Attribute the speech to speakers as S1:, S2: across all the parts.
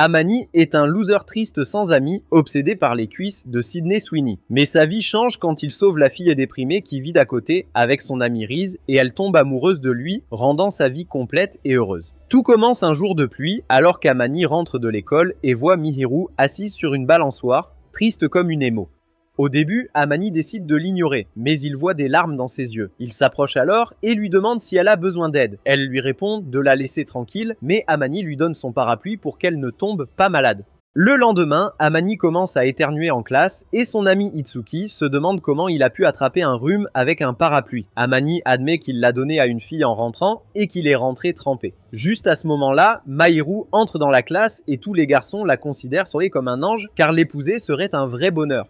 S1: Amani est un loser triste sans amis, obsédé par les cuisses de Sydney Sweeney. Mais sa vie change quand il sauve la fille déprimée qui vit d'à côté avec son amie Reese et elle tombe amoureuse de lui, rendant sa vie complète et heureuse. Tout commence un jour de pluie alors qu'Amani rentre de l'école et voit Mihiru assise sur une balançoire, triste comme une émo. Au début, Amani décide de l'ignorer, mais il voit des larmes dans ses yeux. Il s'approche alors et lui demande si elle a besoin d'aide. Elle lui répond de la laisser tranquille, mais Amani lui donne son parapluie pour qu'elle ne tombe pas malade. Le lendemain, Amani commence à éternuer en classe et son ami Itsuki se demande comment il a pu attraper un rhume avec un parapluie. Amani admet qu'il l'a donné à une fille en rentrant et qu'il est rentré trempé. Juste à ce moment-là, Mahiru entre dans la classe et tous les garçons la considèrent comme un ange car l'épouser serait un vrai bonheur.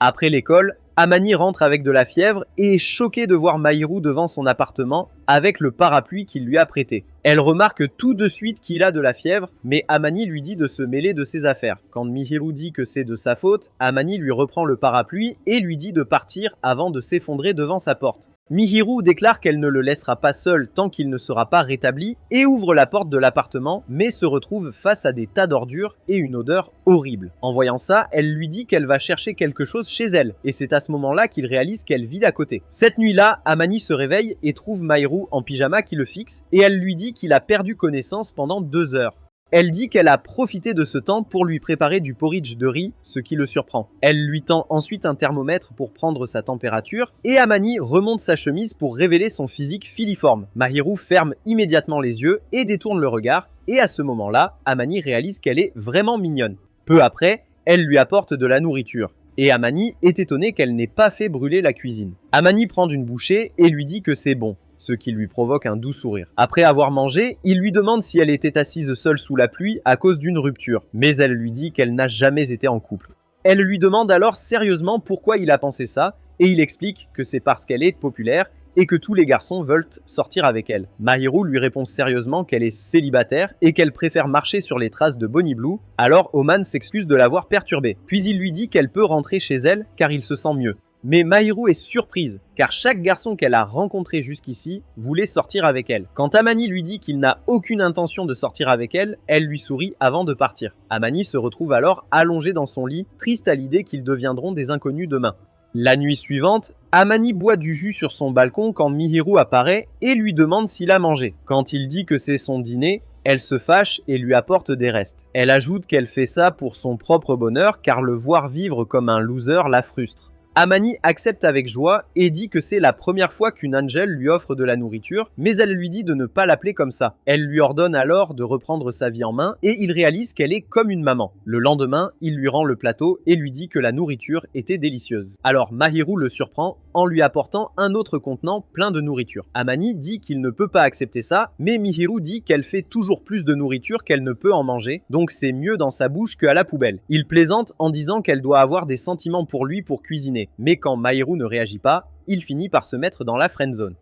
S1: Après l'école, Amani rentre avec de la fièvre et est choquée de voir Mahiru devant son appartement avec le parapluie qu'il lui a prêté. Elle remarque tout de suite qu'il a de la fièvre, mais Amani lui dit de se mêler de ses affaires. Quand Mihiru dit que c'est de sa faute, Amani lui reprend le parapluie et lui dit de partir avant de s'effondrer devant sa porte. Mihiru déclare qu'elle ne le laissera pas seul tant qu'il ne sera pas rétabli et ouvre la porte de l'appartement, mais se retrouve face à des tas d'ordures et une odeur horrible. En voyant ça, elle lui dit qu'elle va chercher quelque chose chez elle, et c'est à ce moment-là qu'il réalise qu'elle vit d'à côté. Cette nuit-là, Amani se réveille et trouve Mahiru en pyjama qui le fixe, et elle lui dit qu'il a perdu connaissance pendant 2 heures. Elle dit qu'elle a profité de ce temps pour lui préparer du porridge de riz, ce qui le surprend. Elle lui tend ensuite un thermomètre pour prendre sa température, et Amani remonte sa chemise pour révéler son physique filiforme. Mahiru ferme immédiatement les yeux et détourne le regard, et à ce moment-là, Amani réalise qu'elle est vraiment mignonne. Peu après, elle lui apporte de la nourriture. Et Amani est étonnée qu'elle n'ait pas fait brûler la cuisine. Amani prend une bouchée et lui dit que c'est bon, ce qui lui provoque un doux sourire. Après avoir mangé, il lui demande si elle était assise seule sous la pluie à cause d'une rupture, mais elle lui dit qu'elle n'a jamais été en couple. Elle lui demande alors sérieusement pourquoi il a pensé ça, et il explique que c'est parce qu'elle est populaire et que tous les garçons veulent sortir avec elle. Mahiru lui répond sérieusement qu'elle est célibataire et qu'elle préfère marcher sur les traces de Bonnie Blue, alors Oman s'excuse de l'avoir perturbée. Puis il lui dit qu'elle peut rentrer chez elle car il se sent mieux. Mais Mahiru est surprise, car chaque garçon qu'elle a rencontré jusqu'ici voulait sortir avec elle. Quand Amani lui dit qu'il n'a aucune intention de sortir avec elle, elle lui sourit avant de partir. Amani se retrouve alors allongé dans son lit, triste à l'idée qu'ils deviendront des inconnus demain. La nuit suivante, Amani boit du jus sur son balcon quand Mihiru apparaît et lui demande s'il a mangé. Quand il dit que c'est son dîner, elle se fâche et lui apporte des restes. Elle ajoute qu'elle fait ça pour son propre bonheur car le voir vivre comme un loser la frustre. Amani accepte avec joie et dit que c'est la première fois qu'une Angel lui offre de la nourriture, mais elle lui dit de ne pas l'appeler comme ça. Elle lui ordonne alors de reprendre sa vie en main et il réalise qu'elle est comme une maman. Le lendemain, il lui rend le plateau et lui dit que la nourriture était délicieuse. Alors Mahiru le surprend en lui apportant un autre contenant plein de nourriture. Amani dit qu'il ne peut pas accepter ça, mais Mihiru dit qu'elle fait toujours plus de nourriture qu'elle ne peut en manger, donc c'est mieux dans sa bouche qu'à la poubelle. Il plaisante en disant qu'elle doit avoir des sentiments pour lui pour cuisiner. Mais quand Mahiru ne réagit pas, il finit par se mettre dans la friendzone.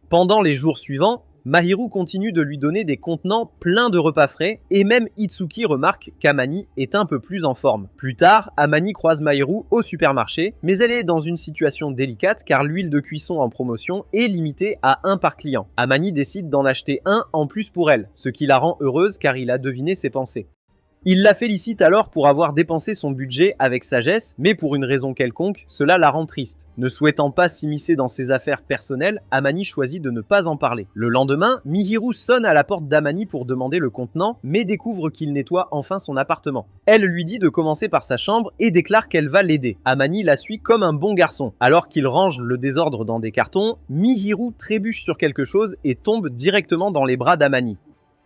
S1: Pendant les jours suivants, Mahiru continue de lui donner des contenants pleins de repas frais et même Itsuki remarque qu'Amani est un peu plus en forme. Plus tard, Amani croise Mahiru au supermarché, mais elle est dans une situation délicate car l'huile de cuisson en promotion est limitée à 1 par client. Amani décide d'en acheter un en plus pour elle, ce qui la rend heureuse car il a deviné ses pensées. Il la félicite alors pour avoir dépensé son budget avec sagesse, mais pour une raison quelconque, cela la rend triste. Ne souhaitant pas s'immiscer dans ses affaires personnelles, Amani choisit de ne pas en parler. Le lendemain, Mihiru sonne à la porte d'Amani pour demander le contenant, mais découvre qu'il nettoie enfin son appartement. Elle lui dit de commencer par sa chambre et déclare qu'elle va l'aider. Amani la suit comme un bon garçon. Alors qu'il range le désordre dans des cartons, Mihiru trébuche sur quelque chose et tombe directement dans les bras d'Amani.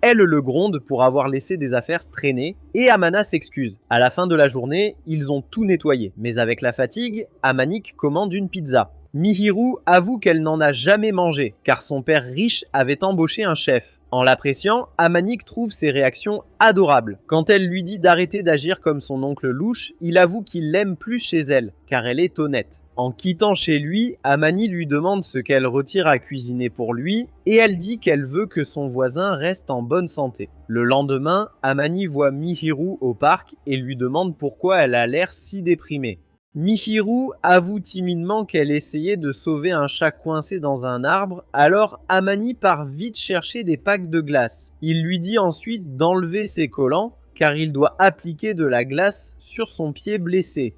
S1: Elle le gronde pour avoir laissé des affaires traîner et Amana s'excuse. À la fin de la journée, ils ont tout nettoyé. Mais avec la fatigue, Amanik commande une pizza. Mihiru avoue qu'elle n'en a jamais mangé car son père riche avait embauché un chef. En l'appréciant, Amanik trouve ses réactions adorables. Quand elle lui dit d'arrêter d'agir comme son oncle louche, il avoue qu'il l'aime plus chez elle car elle est honnête. En quittant chez lui, Amani lui demande ce qu'elle retire à cuisiner pour lui et elle dit qu'elle veut que son voisin reste en bonne santé. Le lendemain, Amani voit Mihiru au parc et lui demande pourquoi elle a l'air si déprimée. Mihiru avoue timidement qu'elle essayait de sauver un chat coincé dans un arbre, alors Amani part vite chercher des packs de glace. Il lui dit ensuite d'enlever ses collants, car il doit appliquer de la glace sur son pied blessé.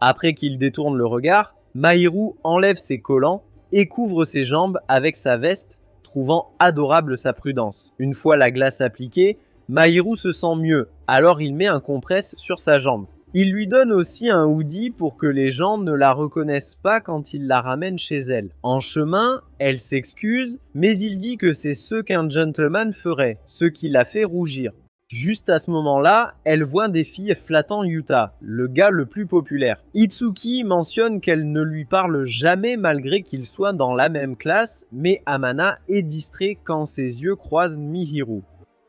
S1: Après qu'il détourne le regard, Mahiru enlève ses collants et couvre ses jambes avec sa veste, trouvant adorable sa prudence. Une fois la glace appliquée, Mahiru se sent mieux, alors il met un compresse sur sa jambe. Il lui donne aussi un hoodie pour que les gens ne la reconnaissent pas quand il la ramène chez elle. En chemin, elle s'excuse, mais il dit que c'est ce qu'un gentleman ferait, ce qui la fait rougir. Juste à ce moment-là, elle voit des filles flattant Yuta, le gars le plus populaire. Itsuki mentionne qu'elle ne lui parle jamais malgré qu'ils soient dans la même classe, mais Amana est distrait quand ses yeux croisent Mihiru.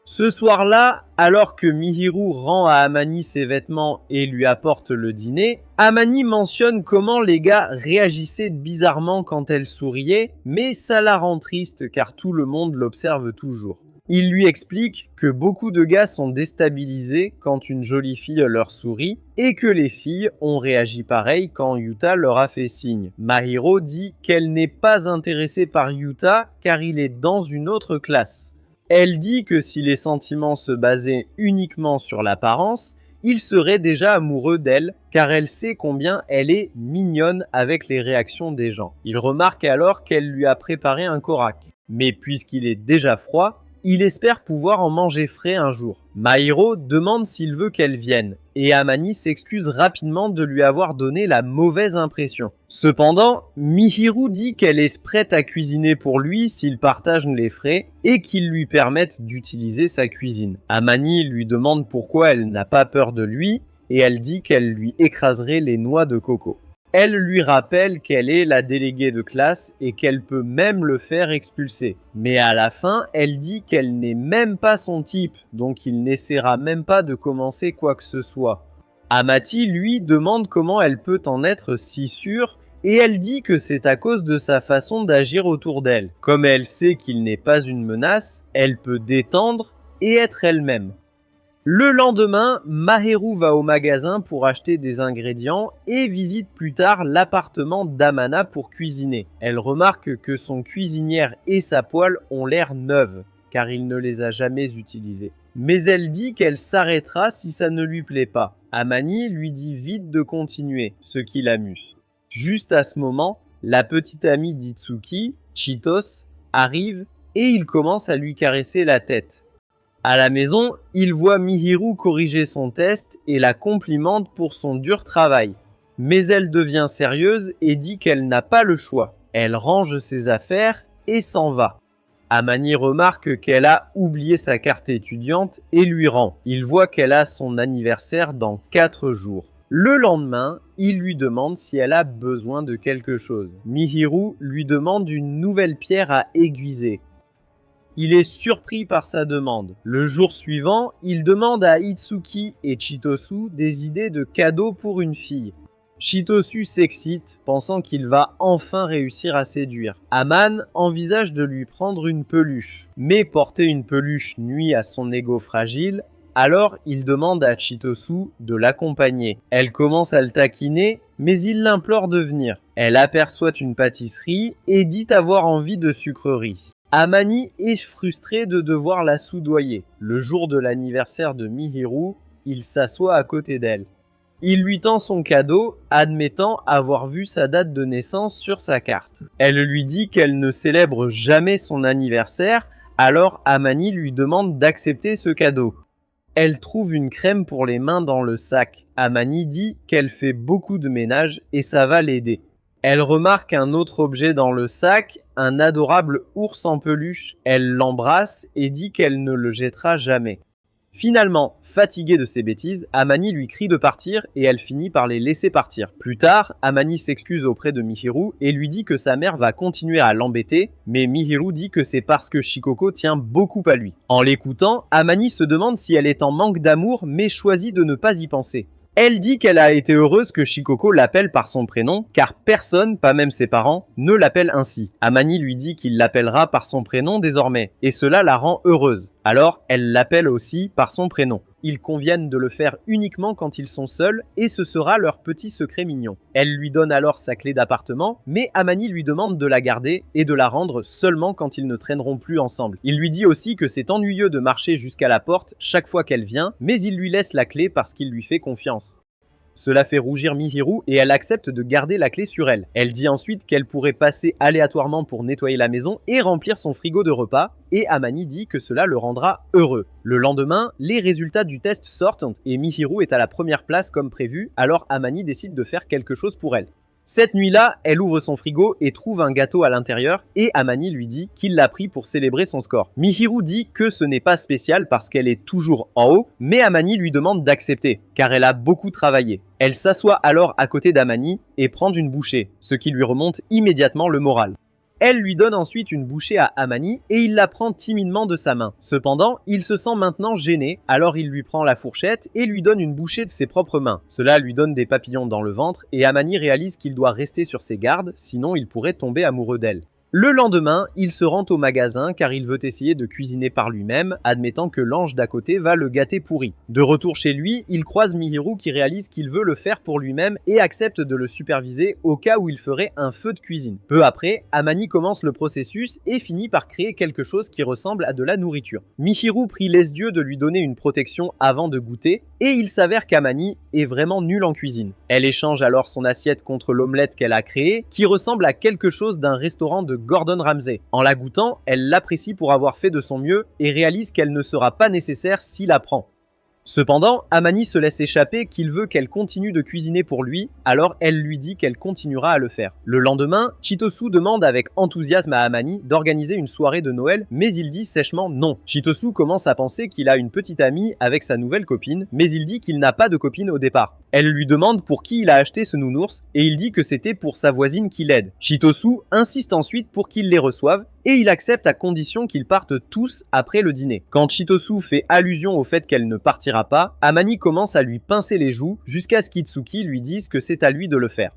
S1: Ce soir-là, alors que Mihiru rend à Amani ses vêtements et lui apporte le dîner, Amani mentionne comment les gars réagissaient bizarrement quand elle souriait, mais ça la rend triste car tout le monde l'observe toujours. Il lui explique que beaucoup de gars sont déstabilisés quand une jolie fille leur sourit et que les filles ont réagi pareil quand Yuta leur a fait signe. Mahiro dit qu'elle n'est pas intéressée par Yuta car il est dans une autre classe. Elle dit que si les sentiments se basaient uniquement sur l'apparence, il serait déjà amoureux d'elle car elle sait combien elle est mignonne avec les réactions des gens. Il remarque alors qu'elle lui a préparé un korak. Mais puisqu'il est déjà froid, il espère pouvoir en manger frais un jour. Mahiro demande s'il veut qu'elle vienne, et Amani s'excuse rapidement de lui avoir donné la mauvaise impression. Cependant, Mihiru dit qu'elle est prête à cuisiner pour lui s'il partage les frais et qu'il lui permette d'utiliser sa cuisine. Amani lui demande pourquoi elle n'a pas peur de lui, et elle dit qu'elle lui écraserait les noix de coco. Elle lui rappelle qu'elle est la déléguée de classe et qu'elle peut même le faire expulser. Mais à la fin, elle dit qu'elle n'est même pas son type, donc il n'essaiera même pas de commencer quoi que ce soit. Amati lui demande comment elle peut en être si sûre et elle dit que c'est à cause de sa façon d'agir autour d'elle. Comme elle sait qu'il n'est pas une menace, elle peut détendre et être elle-même. Le lendemain, Mahiru va au magasin pour acheter des ingrédients et visite plus tard l'appartement d'Amana pour cuisiner. Elle remarque que son cuisinière et sa poêle ont l'air neuves, car il ne les a jamais utilisées. Mais elle dit qu'elle s'arrêtera si ça ne lui plaît pas. Amani lui dit vite de continuer, ce qui l'amuse. Juste à ce moment, la petite amie d'Itsuki, Chitos, arrive et il commence à lui caresser la tête. À la maison, il voit Mihiru corriger son test et la complimente pour son dur travail. Mais elle devient sérieuse et dit qu'elle n'a pas le choix. Elle range ses affaires et s'en va. Amani remarque qu'elle a oublié sa carte étudiante et lui rend. Il voit qu'elle a son anniversaire dans 4 jours. Le lendemain, il lui demande si elle a besoin de quelque chose. Mihiru lui demande une nouvelle pierre à aiguiser. Il est surpris par sa demande. Le jour suivant, il demande à Itsuki et Chitosu des idées de cadeaux pour une fille. Chitosu s'excite, pensant qu'il va enfin réussir à séduire. Aman envisage de lui prendre une peluche. Mais porter une peluche nuit à son ego fragile, alors il demande à Chitosu de l'accompagner. Elle commence à le taquiner, mais il l'implore de venir. Elle aperçoit une pâtisserie et dit avoir envie de sucreries. Amani est frustré de devoir la soudoyer. Le jour de l'anniversaire de Mihiru, il s'assoit à côté d'elle. Il lui tend son cadeau, admettant avoir vu sa date de naissance sur sa carte. Elle lui dit qu'elle ne célèbre jamais son anniversaire, alors Amani lui demande d'accepter ce cadeau. Elle trouve une crème pour les mains dans le sac. Amani dit qu'elle fait beaucoup de ménage et ça va l'aider. Elle remarque un autre objet dans le sac, un adorable ours en peluche. Elle l'embrasse et dit qu'elle ne le jettera jamais. Finalement, fatiguée de ses bêtises, Amani lui crie de partir et elle finit par les laisser partir. Plus tard, Amani s'excuse auprès de Mihiru et lui dit que sa mère va continuer à l'embêter, mais Mihiru dit que c'est parce que Shikoko tient beaucoup à lui. En l'écoutant, Amani se demande si elle est en manque d'amour mais choisit de ne pas y penser. Elle dit qu'elle a été heureuse que Shikoko l'appelle par son prénom, car personne, pas même ses parents, ne l'appelle ainsi. Amani lui dit qu'il l'appellera par son prénom désormais, et cela la rend heureuse. Alors, elle l'appelle aussi par son prénom. Ils conviennent de le faire uniquement quand ils sont seuls et ce sera leur petit secret mignon. Elle lui donne alors sa clé d'appartement, mais Amani lui demande de la garder et de la rendre seulement quand ils ne traîneront plus ensemble. Il lui dit aussi que c'est ennuyeux de marcher jusqu'à la porte chaque fois qu'elle vient, mais il lui laisse la clé parce qu'il lui fait confiance. Cela fait rougir Mihiru et elle accepte de garder la clé sur elle. Elle dit ensuite qu'elle pourrait passer aléatoirement pour nettoyer la maison et remplir son frigo de repas, et Amani dit que cela le rendra heureux. Le lendemain, les résultats du test sortent et Mihiru est à la première place comme prévu, alors Amani décide de faire quelque chose pour elle. Cette nuit-là, elle ouvre son frigo et trouve un gâteau à l'intérieur et Amani lui dit qu'il l'a pris pour célébrer son score. Mihiru dit que ce n'est pas spécial parce qu'elle est toujours en haut, mais Amani lui demande d'accepter car elle a beaucoup travaillé. Elle s'assoit alors à côté d'Amani et prend une bouchée, ce qui lui remonte immédiatement le moral. Elle lui donne ensuite une bouchée à Amani et il la prend timidement de sa main. Cependant, il se sent maintenant gêné, alors il lui prend la fourchette et lui donne une bouchée de ses propres mains. Cela lui donne des papillons dans le ventre et Amani réalise qu'il doit rester sur ses gardes, sinon il pourrait tomber amoureux d'elle. Le lendemain, il se rend au magasin car il veut essayer de cuisiner par lui-même, admettant que l'ange d'à côté va le gâter pourri. De retour chez lui, il croise Mihiru qui réalise qu'il veut le faire pour lui-même et accepte de le superviser au cas où il ferait un feu de cuisine. Peu après, Amani commence le processus et finit par créer quelque chose qui ressemble à de la nourriture. Mihiru prie les dieux de lui donner une protection avant de goûter et il s'avère qu'Amani est vraiment nulle en cuisine. Elle échange alors son assiette contre l'omelette qu'elle a créée qui ressemble à quelque chose d'un restaurant de Gordon Ramsay. En la goûtant, elle l'apprécie pour avoir fait de son mieux et réalise qu'elle ne sera pas nécessaire s'il la prend. Cependant, Amani se laisse échapper qu'il veut qu'elle continue de cuisiner pour lui, alors elle lui dit qu'elle continuera à le faire. Le lendemain, Chitosu demande avec enthousiasme à Amani d'organiser une soirée de Noël, mais il dit sèchement non. Chitosu commence à penser qu'il a une petite amie avec sa nouvelle copine, mais il dit qu'il n'a pas de copine au départ. Elle lui demande pour qui il a acheté ce nounours, et il dit que c'était pour sa voisine qui l'aide. Chitosu insiste ensuite pour qu'il les reçoive, et il accepte à condition qu'ils partent tous après le dîner. Quand Chitosu fait allusion au fait qu'elle ne partira pas, Amani commence à lui pincer les joues jusqu'à ce qu'Itsuki lui dise que c'est à lui de le faire.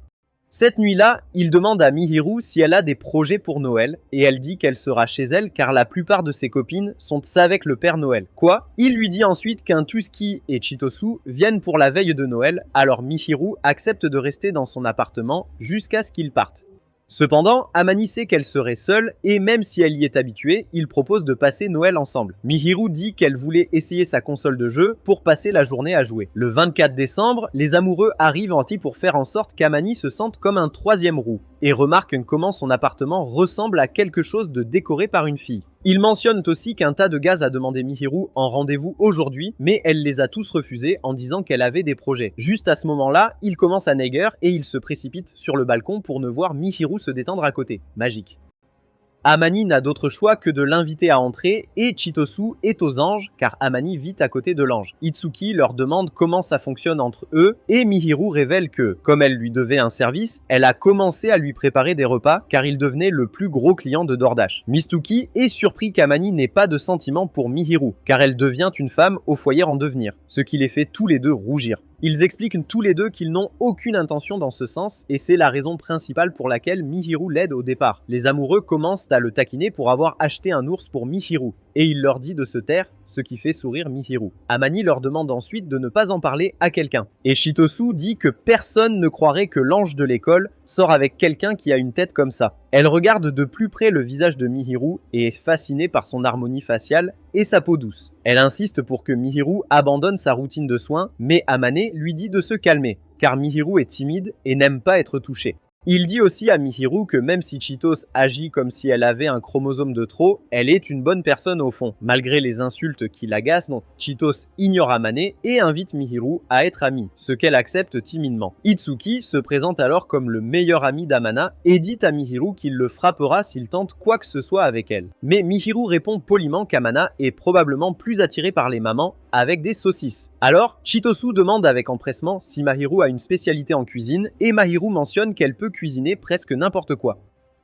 S1: Cette nuit-là, il demande à Mihiru si elle a des projets pour Noël et elle dit qu'elle sera chez elle car la plupart de ses copines sont avec le Père Noël. Quoi ? Il lui dit ensuite qu'un Tuski et Chitosu viennent pour la veille de Noël, alors Mihiru accepte de rester dans son appartement jusqu'à ce qu'ils partent. Cependant, Amani sait qu'elle serait seule et même si elle y est habituée, il propose de passer Noël ensemble. Mihiru dit qu'elle voulait essayer sa console de jeu pour passer la journée à jouer. Le 24 décembre, les amoureux arrivent pour faire en sorte qu'Amani se sente comme un troisième roue et remarquent comment son appartement ressemble à quelque chose de décoré par une fille. Ils mentionnent aussi qu'un tas de gars a demandé Mihiru en rendez-vous aujourd'hui, mais elle les a tous refusés en disant qu'elle avait des projets. Juste à ce moment-là, il commence à neiger et il se précipite sur le balcon pour ne voir Mihiru se détendre à côté. Magique. Amani n'a d'autre choix que de l'inviter à entrer et Chitosu est aux anges car Amani vit à côté de l'ange. Itsuki leur demande comment ça fonctionne entre eux et Mihiru révèle que, comme elle lui devait un service, elle a commencé à lui préparer des repas car il devenait le plus gros client de DoorDash. Mistuki est surpris qu'Amani n'ait pas de sentiment pour Mihiru car elle devient une femme au foyer en devenir, ce qui les fait tous les deux rougir. Ils expliquent tous les deux qu'ils n'ont aucune intention dans ce sens et c'est la raison principale pour laquelle Mihiru l'aide au départ. Les amoureux commencent à le taquiner pour avoir acheté un ours pour Mihiru et il leur dit de se taire, ce qui fait sourire Mihiru. Amani leur demande ensuite de ne pas en parler à quelqu'un. Et Chitosu dit que personne ne croirait que l'ange de l'école sort avec quelqu'un qui a une tête comme ça. Elle regarde de plus près le visage de Mihiru et est fascinée par son harmonie faciale et sa peau douce. Elle insiste pour que Mihiru abandonne sa routine de soins, mais Amane lui dit de se calmer, car Mihiru est timide et n'aime pas être touché. Il dit aussi à Mihiru que même si Chitos agit comme si elle avait un chromosome de trop, elle est une bonne personne au fond. Malgré les insultes qui l'agacent, Chitos ignore Amane et invite Mihiru à être amie, ce qu'elle accepte timidement. Itsuki se présente alors comme le meilleur ami d'Amana et dit à Mihiru qu'il le frappera s'il tente quoi que ce soit avec elle. Mais Mihiru répond poliment qu'Amana est probablement plus attirée par les mamans avec des saucisses. Alors, Chitosu demande avec empressement si Mahiru a une spécialité en cuisine et Mahiru mentionne qu'elle peut cuisiner presque n'importe quoi.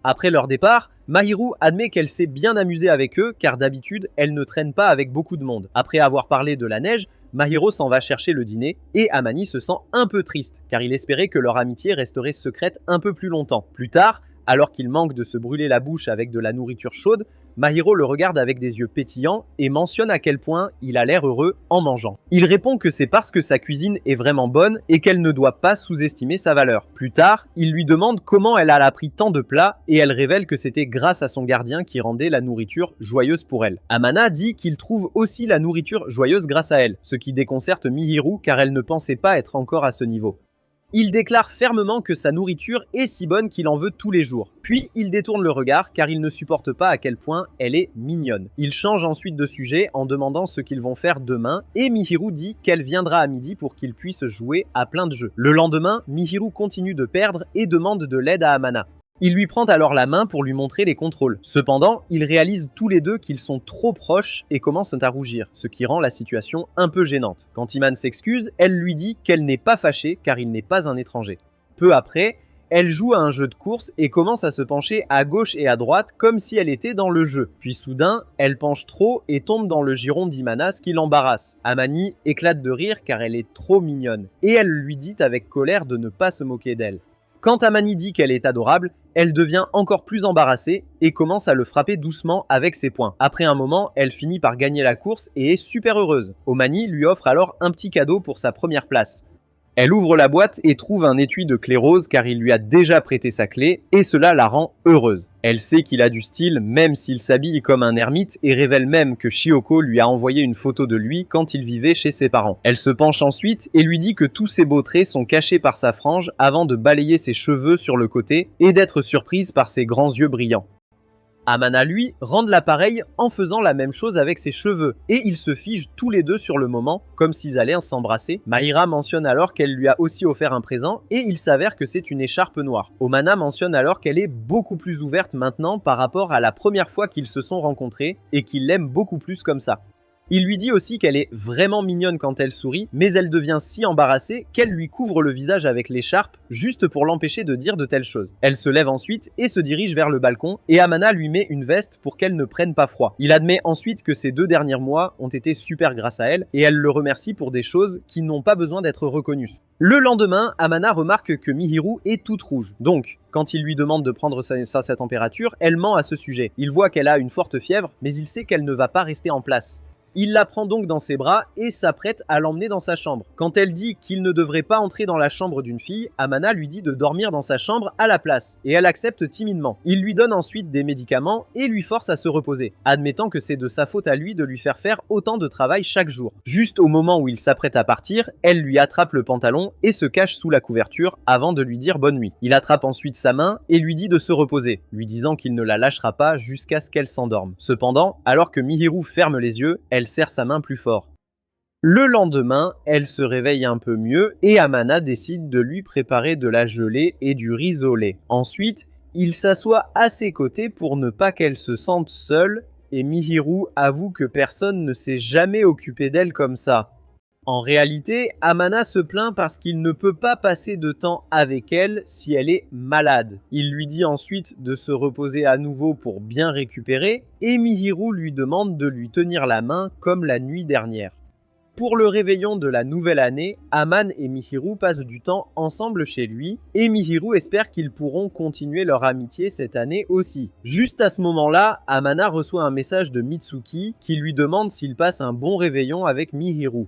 S1: Après leur départ, Mahiru admet qu'elle s'est bien amusée avec eux car d'habitude, elle ne traîne pas avec beaucoup de monde. Après avoir parlé de la neige, Mahiru s'en va chercher le dîner et Amani se sent un peu triste car il espérait que leur amitié resterait secrète un peu plus longtemps. Plus tard, alors qu'il manque de se brûler la bouche avec de la nourriture chaude, Mahiro le regarde avec des yeux pétillants et mentionne à quel point il a l'air heureux en mangeant. Il répond que c'est parce que sa cuisine est vraiment bonne et qu'elle ne doit pas sous-estimer sa valeur. Plus tard, il lui demande comment elle a appris tant de plats et elle révèle que c'était grâce à son gardien qui rendait la nourriture joyeuse pour elle. Amana dit qu'il trouve aussi la nourriture joyeuse grâce à elle, ce qui déconcerte Mihiru car elle ne pensait pas être encore à ce niveau. Il déclare fermement que sa nourriture est si bonne qu'il en veut tous les jours. Puis il détourne le regard car il ne supporte pas à quel point elle est mignonne. Il change ensuite de sujet en demandant ce qu'ils vont faire demain et Mihiru dit qu'elle viendra à midi pour qu'il puisse jouer à plein de jeux. Le lendemain, Mihiru continue de perdre et demande de l'aide à Amana. Il lui prend alors la main pour lui montrer les contrôles. Cependant, ils réalisent tous les deux qu'ils sont trop proches et commencent à rougir, ce qui rend la situation un peu gênante. Quand Iman s'excuse, elle lui dit qu'elle n'est pas fâchée car il n'est pas un étranger. Peu après, elle joue à un jeu de course et commence à se pencher à gauche et à droite comme si elle était dans le jeu. Puis soudain, elle penche trop et tombe dans le giron d'Imana, ce qui l'embarrasse. Amani éclate de rire car elle est trop mignonne et elle lui dit avec colère de ne pas se moquer d'elle. Quand Amani dit qu'elle est adorable, elle devient encore plus embarrassée et commence à le frapper doucement avec ses poings. Après un moment, elle finit par gagner la course et est super heureuse. Omani lui offre alors un petit cadeau pour sa première place. Elle ouvre la boîte et trouve un étui de clé rose car il lui a déjà prêté sa clé et cela la rend heureuse. Elle sait qu'il a du style même s'il s'habille comme un ermite et révèle même que Shioko lui a envoyé une photo de lui quand il vivait chez ses parents. Elle se penche ensuite et lui dit que tous ses beaux traits sont cachés par sa frange avant de balayer ses cheveux sur le côté et d'être surprise par ses grands yeux brillants. Amana lui rend l'appareil en faisant la même chose avec ses cheveux et ils se figent tous les deux sur le moment comme s'ils allaient s'embrasser. Mahira mentionne alors qu'elle lui a aussi offert un présent et il s'avère que c'est une écharpe noire. Omana mentionne alors qu'elle est beaucoup plus ouverte maintenant par rapport à la première fois qu'ils se sont rencontrés et qu'il l'aime beaucoup plus comme ça. Il lui dit aussi qu'elle est vraiment mignonne quand elle sourit, mais elle devient si embarrassée qu'elle lui couvre le visage avec l'écharpe, juste pour l'empêcher de dire de telles choses. Elle se lève ensuite et se dirige vers le balcon, et Amana lui met une veste pour qu'elle ne prenne pas froid. Il admet ensuite que ces 2 derniers mois ont été super grâce à elle, et elle le remercie pour des choses qui n'ont pas besoin d'être reconnues. Le lendemain, Amana remarque que Mihiru est toute rouge. Donc, quand il lui demande de prendre sa température, elle ment à ce sujet. Il voit qu'elle a une forte fièvre, mais il sait qu'elle ne va pas rester en place. Il la prend donc dans ses bras et s'apprête à l'emmener dans sa chambre. Quand elle dit qu'il ne devrait pas entrer dans la chambre d'une fille, Amana lui dit de dormir dans sa chambre à la place, et elle accepte timidement. Il lui donne ensuite des médicaments et lui force à se reposer, admettant que c'est de sa faute à lui de lui faire faire autant de travail chaque jour. Juste au moment où il s'apprête à partir, elle lui attrape le pantalon et se cache sous la couverture avant de lui dire bonne nuit. Il attrape ensuite sa main et lui dit de se reposer, lui disant qu'il ne la lâchera pas jusqu'à ce qu'elle s'endorme. Cependant, alors que Mihiru ferme les yeux, elle serre sa main plus fort. Le lendemain, elle se réveille un peu mieux et Amana décide de lui préparer de la gelée et du riz au lait. Ensuite, il s'assoit à ses côtés pour ne pas qu'elle se sente seule et Mihiru avoue que personne ne s'est jamais occupé d'elle comme ça. En réalité, Amana se plaint parce qu'il ne peut pas passer de temps avec elle si elle est malade. Il lui dit ensuite de se reposer à nouveau pour bien récupérer et Mihiru lui demande de lui tenir la main comme la nuit dernière. Pour le réveillon de la nouvelle année, Aman et Mihiru passent du temps ensemble chez lui et Mihiru espère qu'ils pourront continuer leur amitié cette année aussi. Juste à ce moment-là, Amana reçoit un message de Mitsuki qui lui demande s'il passe un bon réveillon avec Mihiru.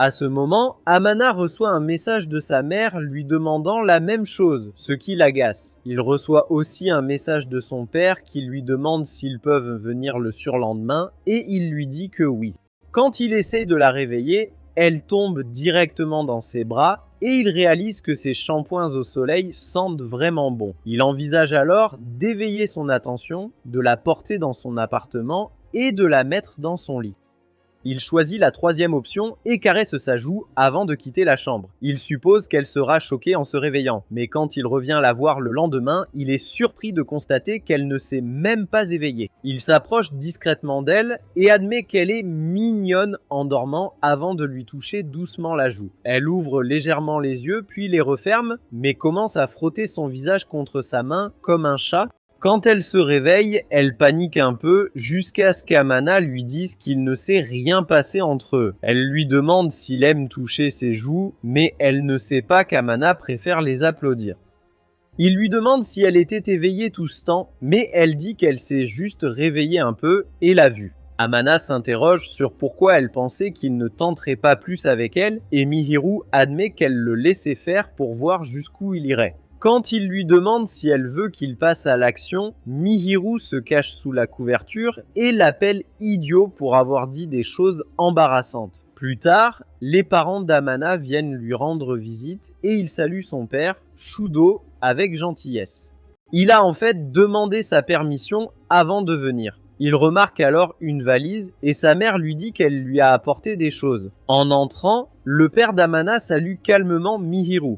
S1: À ce moment, Amana reçoit un message de sa mère lui demandant la même chose, ce qui l'agace. Il reçoit aussi un message de son père qui lui demande s'ils peuvent venir le surlendemain et il lui dit que oui. Quand il essaie de la réveiller, elle tombe directement dans ses bras et il réalise que ses shampoings au soleil sentent vraiment bon. Il envisage alors d'éveiller son attention, de la porter dans son appartement et de la mettre dans son lit. Il choisit la 3e option et caresse sa joue avant de quitter la chambre. Il suppose qu'elle sera choquée en se réveillant, mais quand il revient la voir le lendemain, il est surpris de constater qu'elle ne s'est même pas éveillée. Il s'approche discrètement d'elle et admet qu'elle est mignonne en dormant avant de lui toucher doucement la joue. Elle ouvre légèrement les yeux puis les referme, mais commence à frotter son visage contre sa main comme un chat. Quand elle se réveille, elle panique un peu jusqu'à ce qu'Amana lui dise qu'il ne s'est rien passé entre eux. Elle lui demande s'il aime toucher ses joues, mais elle ne sait pas qu'Amana préfère les applaudir. Il lui demande si elle était éveillée tout ce temps, mais elle dit qu'elle s'est juste réveillée un peu et l'a vu. Amana s'interroge sur pourquoi elle pensait qu'il ne tenterait pas plus avec elle, et Mihiru admet qu'elle le laissait faire pour voir jusqu'où il irait. Quand il lui demande si elle veut qu'il passe à l'action, Mihiru se cache sous la couverture et l'appelle idiot pour avoir dit des choses embarrassantes. Plus tard, les parents d'Amana viennent lui rendre visite et il salue son père, Shudo, avec gentillesse. Il a en fait demandé sa permission avant de venir. Il remarque alors une valise et sa mère lui dit qu'elle lui a apporté des choses. En entrant, le père d'Amana salue calmement Mihiru.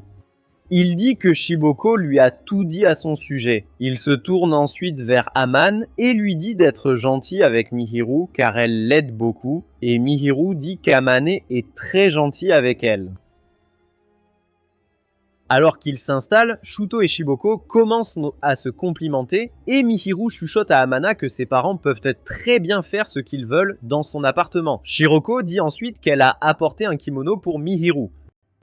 S1: Il dit que Shiboko lui a tout dit à son sujet. Il se tourne ensuite vers Amane et lui dit d'être gentil avec Mihiru car elle l'aide beaucoup, et Mihiru dit qu'Amane est très gentil avec elle. Alors qu'ils s'installent, Shuto et Shiboko commencent à se complimenter et Mihiru chuchote à Amana que ses parents peuvent très bien faire ce qu'ils veulent dans son appartement. Shiroko dit ensuite qu'elle a apporté un kimono pour Mihiru.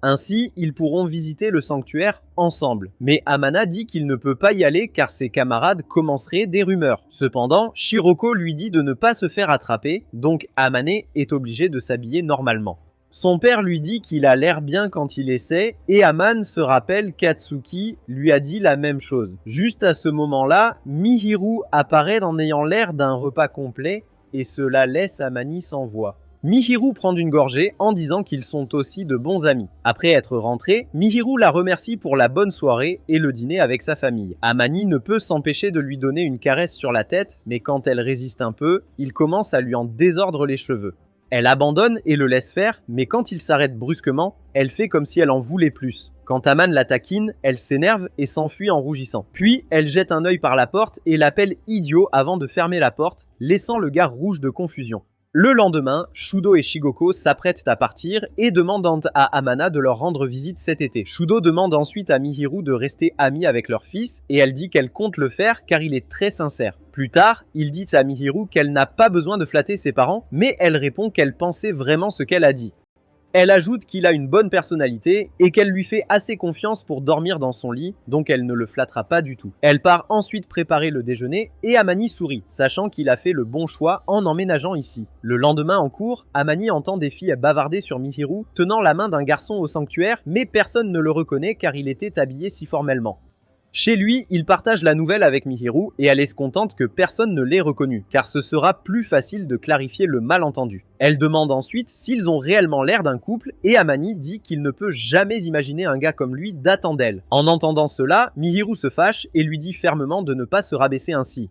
S1: Ainsi, ils pourront visiter le sanctuaire ensemble. Mais Amana dit qu'il ne peut pas y aller car ses camarades commenceraient des rumeurs. Cependant, Shiroko lui dit de ne pas se faire attraper, donc Amane est obligé de s'habiller normalement. Son père lui dit qu'il a l'air bien quand il essaie, et Amane se rappelle qu'Atsuki lui a dit la même chose. Juste à ce moment-là, Mihiru apparaît en ayant l'air d'un repas complet, et cela laisse Amani sans voix. Mihiru prend une gorgée en disant qu'ils sont aussi de bons amis. Après être rentré, Mihiru la remercie pour la bonne soirée et le dîner avec sa famille. Amani ne peut s'empêcher de lui donner une caresse sur la tête, mais quand elle résiste un peu, il commence à lui en désordre les cheveux. Elle abandonne et le laisse faire, mais quand il s'arrête brusquement, elle fait comme si elle en voulait plus. Quand Amane la taquine, elle s'énerve et s'enfuit en rougissant. Puis, elle jette un œil par la porte et l'appelle idiot avant de fermer la porte, laissant le gars rouge de confusion. Le lendemain, Shudo et Shigoko s'apprêtent à partir et demandent à Amana de leur rendre visite cet été. Shudo demande ensuite à Mihiru de rester amie avec leur fils et elle dit qu'elle compte le faire car il est très sincère. Plus tard, il dit à Mihiru qu'elle n'a pas besoin de flatter ses parents, mais elle répond qu'elle pensait vraiment ce qu'elle a dit. Elle ajoute qu'il a une bonne personnalité et qu'elle lui fait assez confiance pour dormir dans son lit, donc elle ne le flattera pas du tout. Elle part ensuite préparer le déjeuner et Amani sourit, sachant qu'il a fait le bon choix en emménageant ici. Le lendemain en cours, Amani entend des filles bavarder sur Mihiru, tenant la main d'un garçon au sanctuaire, mais personne ne le reconnaît car il était habillé si formellement. Chez lui, il partage la nouvelle avec Mihiru et elle est contente que personne ne l'ait reconnu, car ce sera plus facile de clarifier le malentendu. Elle demande ensuite s'ils ont réellement l'air d'un couple et Amani dit qu'il ne peut jamais imaginer un gars comme lui datant d'elle. En entendant cela, Mihiru se fâche et lui dit fermement de ne pas se rabaisser ainsi.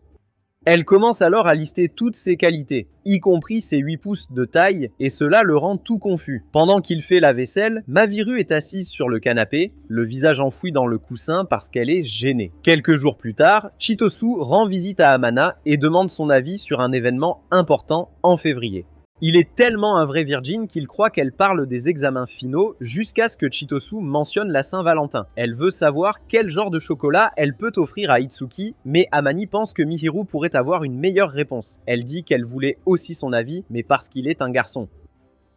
S1: Elle commence alors à lister toutes ses qualités, y compris ses 8 pouces de taille, et cela le rend tout confus. Pendant qu'il fait la vaisselle, Maviru est assise sur le canapé, le visage enfoui dans le coussin parce qu'elle est gênée. Quelques jours plus tard, Chitosu rend visite à Amana et demande son avis sur un événement important en février. Il est tellement un vrai virgin qu'il croit qu'elle parle des examens finaux jusqu'à ce que Chitosu mentionne la Saint-Valentin. Elle veut savoir quel genre de chocolat elle peut offrir à Itsuki, mais Amani pense que Mihiru pourrait avoir une meilleure réponse. Elle dit qu'elle voulait aussi son avis, mais parce qu'il est un garçon.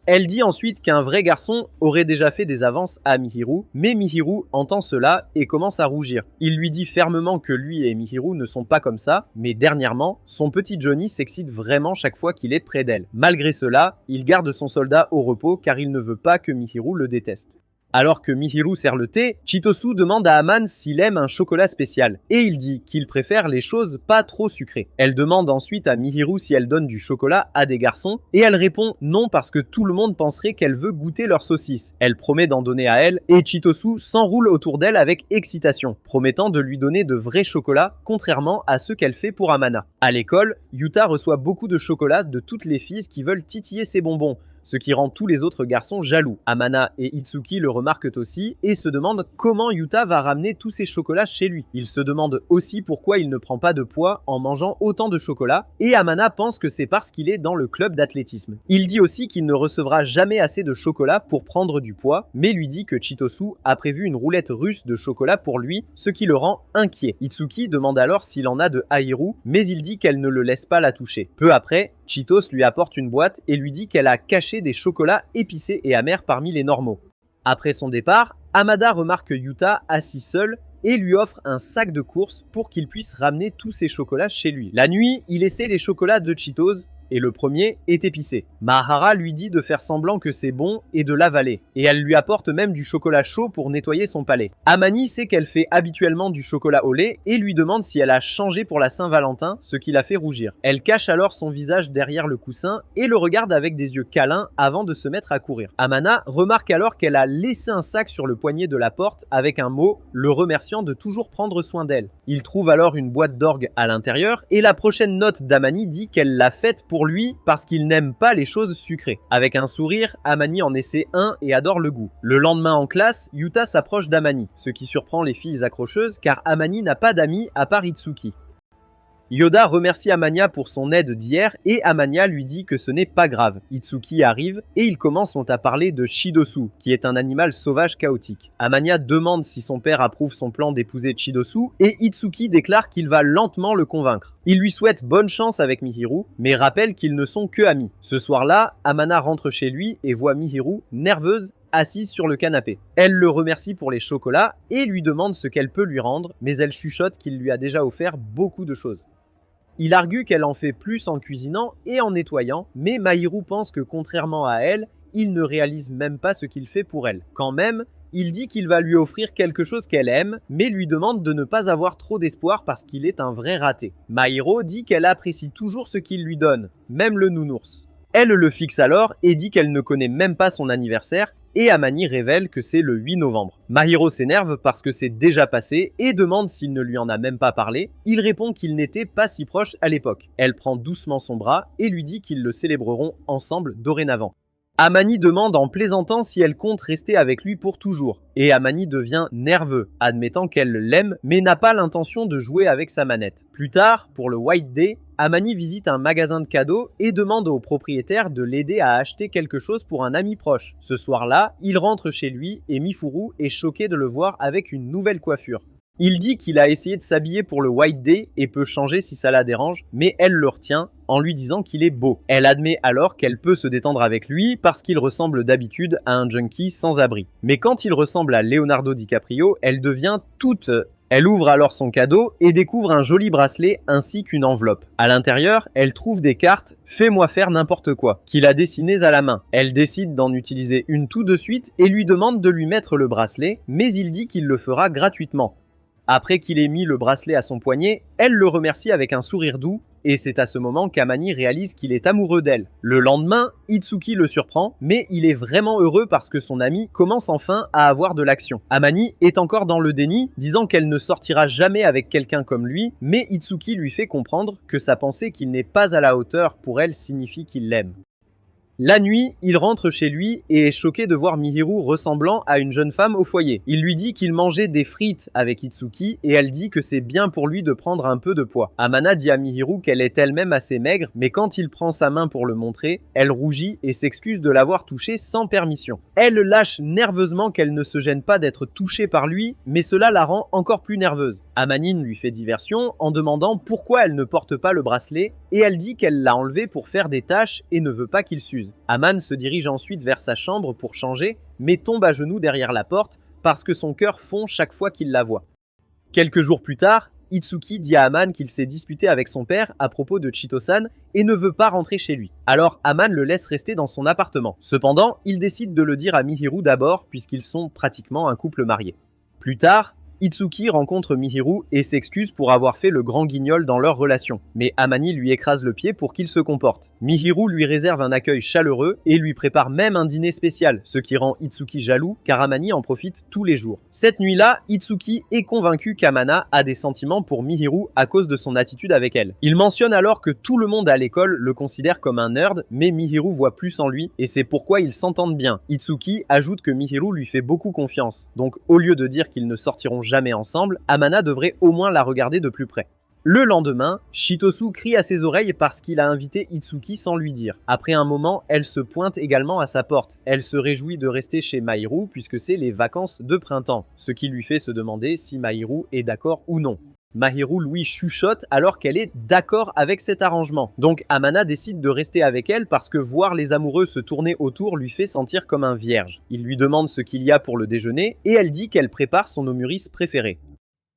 S1: Elle dit ensuite qu'un vrai garçon aurait déjà fait des avances à Mihiru, mais Mihiru entend cela et commence à rougir. Il lui dit fermement que lui et Mihiru ne sont pas comme ça, mais dernièrement, son petit Johnny s'excite vraiment chaque fois qu'il est près d'elle. Malgré cela, il garde son soldat au repos car il ne veut pas que Mihiru le déteste. Alors que Mihiru sert le thé, Chitosu demande à Amane s'il aime un chocolat spécial, et il dit qu'il préfère les choses pas trop sucrées. Elle demande ensuite à Mihiru si elle donne du chocolat à des garçons, et elle répond non parce que tout le monde penserait qu'elle veut goûter leur saucisse. Elle promet d'en donner à elle, et Chitosu s'enroule autour d'elle avec excitation, promettant de lui donner de vrais chocolats, contrairement à ceux qu'elle fait pour Amana. À l'école, Yuta reçoit beaucoup de chocolat de toutes les filles qui veulent titiller ses bonbons, ce qui rend tous les autres garçons jaloux. Amana et Itsuki le remarquent aussi et se demandent comment Yuta va ramener tous ces chocolats chez lui. Ils se demandent aussi pourquoi il ne prend pas de poids en mangeant autant de chocolat et Amana pense que c'est parce qu'il est dans le club d'athlétisme. Il dit aussi qu'il ne recevra jamais assez de chocolat pour prendre du poids, mais lui dit que Chitosu a prévu une roulette russe de chocolat pour lui, ce qui le rend inquiet. Itsuki demande alors s'il en a de Hairu, mais il dit qu'elle ne le laisse pas la toucher. Peu après, Chitos lui apporte une boîte et lui dit qu'elle a caché des chocolats épicés et amers parmi les normaux. Après son départ, Amada remarque Yuta assis seul et lui offre un sac de courses pour qu'il puisse ramener tous ses chocolats chez lui. La nuit, il essaie les chocolats de Cheetos, et le premier est épicé. Mahara lui dit de faire semblant que c'est bon et de l'avaler, et elle lui apporte même du chocolat chaud pour nettoyer son palais. Amani sait qu'elle fait habituellement du chocolat au lait et lui demande si elle a changé pour la Saint-Valentin, ce qui la fait rougir. Elle cache alors son visage derrière le coussin et le regarde avec des yeux câlins avant de se mettre à courir. Amana remarque alors qu'elle a laissé un sac sur le poignet de la porte avec un mot le remerciant de toujours prendre soin d'elle. Il trouve alors une boîte d'orgue à l'intérieur et la prochaine note d'Amani dit qu'elle l'a faite pour lui parce qu'il n'aime pas les choses sucrées. Avec un sourire, Amani en essaie un et adore le goût. Le lendemain en classe, Yuta s'approche d'Amani, ce qui surprend les filles accrocheuses car Amani n'a pas d'amis à part Itsuki. Yoda remercie Amanya pour son aide d'hier et Amanya lui dit que ce n'est pas grave. Itsuki arrive et ils commencent à parler de Shidosu, qui est un animal sauvage chaotique. Amanya demande si son père approuve son plan d'épouser Shidosu et Itsuki déclare qu'il va lentement le convaincre. Il lui souhaite bonne chance avec Mihiru, mais rappelle qu'ils ne sont que amis. Ce soir-là, Amana rentre chez lui et voit Mihiru nerveuse assise sur le canapé. Elle le remercie pour les chocolats et lui demande ce qu'elle peut lui rendre, mais elle chuchote qu'il lui a déjà offert beaucoup de choses. Il argue qu'elle en fait plus en cuisinant et en nettoyant, mais Mahiru pense que contrairement à elle, il ne réalise même pas ce qu'il fait pour elle. Quand même, il dit qu'il va lui offrir quelque chose qu'elle aime, mais lui demande de ne pas avoir trop d'espoir parce qu'il est un vrai raté. Mahiru dit qu'elle apprécie toujours ce qu'il lui donne, même le nounours. Elle le fixe alors et dit qu'elle ne connaît même pas son anniversaire, et Amani révèle que c'est le 8 novembre. Mahiro s'énerve parce que c'est déjà passé et demande s'il ne lui en a même pas parlé. Il répond qu'ils n'étaient pas si proches à l'époque. Elle prend doucement son bras et lui dit qu'ils le célébreront ensemble dorénavant. Amani demande en plaisantant si elle compte rester avec lui pour toujours. Et Amani devient nerveux, admettant qu'elle l'aime mais n'a pas l'intention de jouer avec sa manette. Plus tard, pour le White Day, Amani visite un magasin de cadeaux et demande au propriétaire de l'aider à acheter quelque chose pour un ami proche. Ce soir-là, il rentre chez lui et Mifuru est choqué de le voir avec une nouvelle coiffure. Il dit qu'il a essayé de s'habiller pour le White Day et peut changer si ça la dérange, mais elle le retient en lui disant qu'il est beau. Elle admet alors qu'elle peut se détendre avec lui parce qu'il ressemble d'habitude à un junkie sans abri. Mais quand il ressemble à Leonardo DiCaprio, elle devient toute... Elle ouvre alors son cadeau et découvre un joli bracelet ainsi qu'une enveloppe. À l'intérieur, elle trouve des cartes « Fais-moi faire n'importe quoi » qu'il a dessinées à la main. Elle décide d'en utiliser une tout de suite et lui demande de lui mettre le bracelet, mais il dit qu'il le fera gratuitement. Après qu'il ait mis le bracelet à son poignet, elle le remercie avec un sourire doux et c'est à ce moment qu'Amani réalise qu'il est amoureux d'elle. Le lendemain, Itsuki le surprend, mais il est vraiment heureux parce que son ami commence enfin à avoir de l'action. Amani est encore dans le déni, disant qu'elle ne sortira jamais avec quelqu'un comme lui, mais Itsuki lui fait comprendre que sa pensée qu'il n'est pas à la hauteur pour elle signifie qu'il l'aime. La nuit, il rentre chez lui et est choqué de voir Mihiru ressemblant à une jeune femme au foyer. Il lui dit qu'il mangeait des frites avec Itsuki et elle dit que c'est bien pour lui de prendre un peu de poids. Amana dit à Mihiru qu'elle est elle-même assez maigre, mais quand il prend sa main pour le montrer, elle rougit et s'excuse de l'avoir touché sans permission. Elle lâche nerveusement qu'elle ne se gêne pas d'être touchée par lui, mais cela la rend encore plus nerveuse. Amanine lui fait diversion en demandant pourquoi elle ne porte pas le bracelet et elle dit qu'elle l'a enlevé pour faire des tâches et ne veut pas qu'il s'use. Aman se dirige ensuite vers sa chambre pour changer, mais tombe à genoux derrière la porte parce que son cœur fond chaque fois qu'il la voit. Quelques jours plus tard, Itsuki dit à Aman qu'il s'est disputé avec son père à propos de Chito-san et ne veut pas rentrer chez lui. Alors Aman le laisse rester dans son appartement. Cependant, il décide de le dire à Mihiru d'abord puisqu'ils sont pratiquement un couple marié. Plus tard, Itsuki rencontre Mihiru et s'excuse pour avoir fait le grand guignol dans leur relation, mais Amani lui écrase le pied pour qu'il se comporte. Mihiru lui réserve un accueil chaleureux et lui prépare même un dîner spécial, ce qui rend Itsuki jaloux car Amani en profite tous les jours. Cette nuit-là, Itsuki est convaincu qu'Amana a des sentiments pour Mihiru à cause de son attitude avec elle. Il mentionne alors que tout le monde à l'école le considère comme un nerd, mais Mihiru voit plus en lui et c'est pourquoi ils s'entendent bien. Itsuki ajoute que Mihiru lui fait beaucoup confiance, donc au lieu de dire qu'ils ne sortiront jamais ensemble, Amana devrait au moins la regarder de plus près. Le lendemain, Shitosu crie à ses oreilles parce qu'il a invité Itsuki sans lui dire. Après un moment, elle se pointe également à sa porte. Elle se réjouit de rester chez Mahiru puisque c'est les vacances de printemps, ce qui lui fait se demander si Mahiru est d'accord ou non. Mahiru lui chuchote alors qu'elle est d'accord avec cet arrangement. Donc Amana décide de rester avec elle parce que voir les amoureux se tourner autour lui fait sentir comme un vierge. Il lui demande ce qu'il y a pour le déjeuner et elle dit qu'elle prépare son omuris préféré.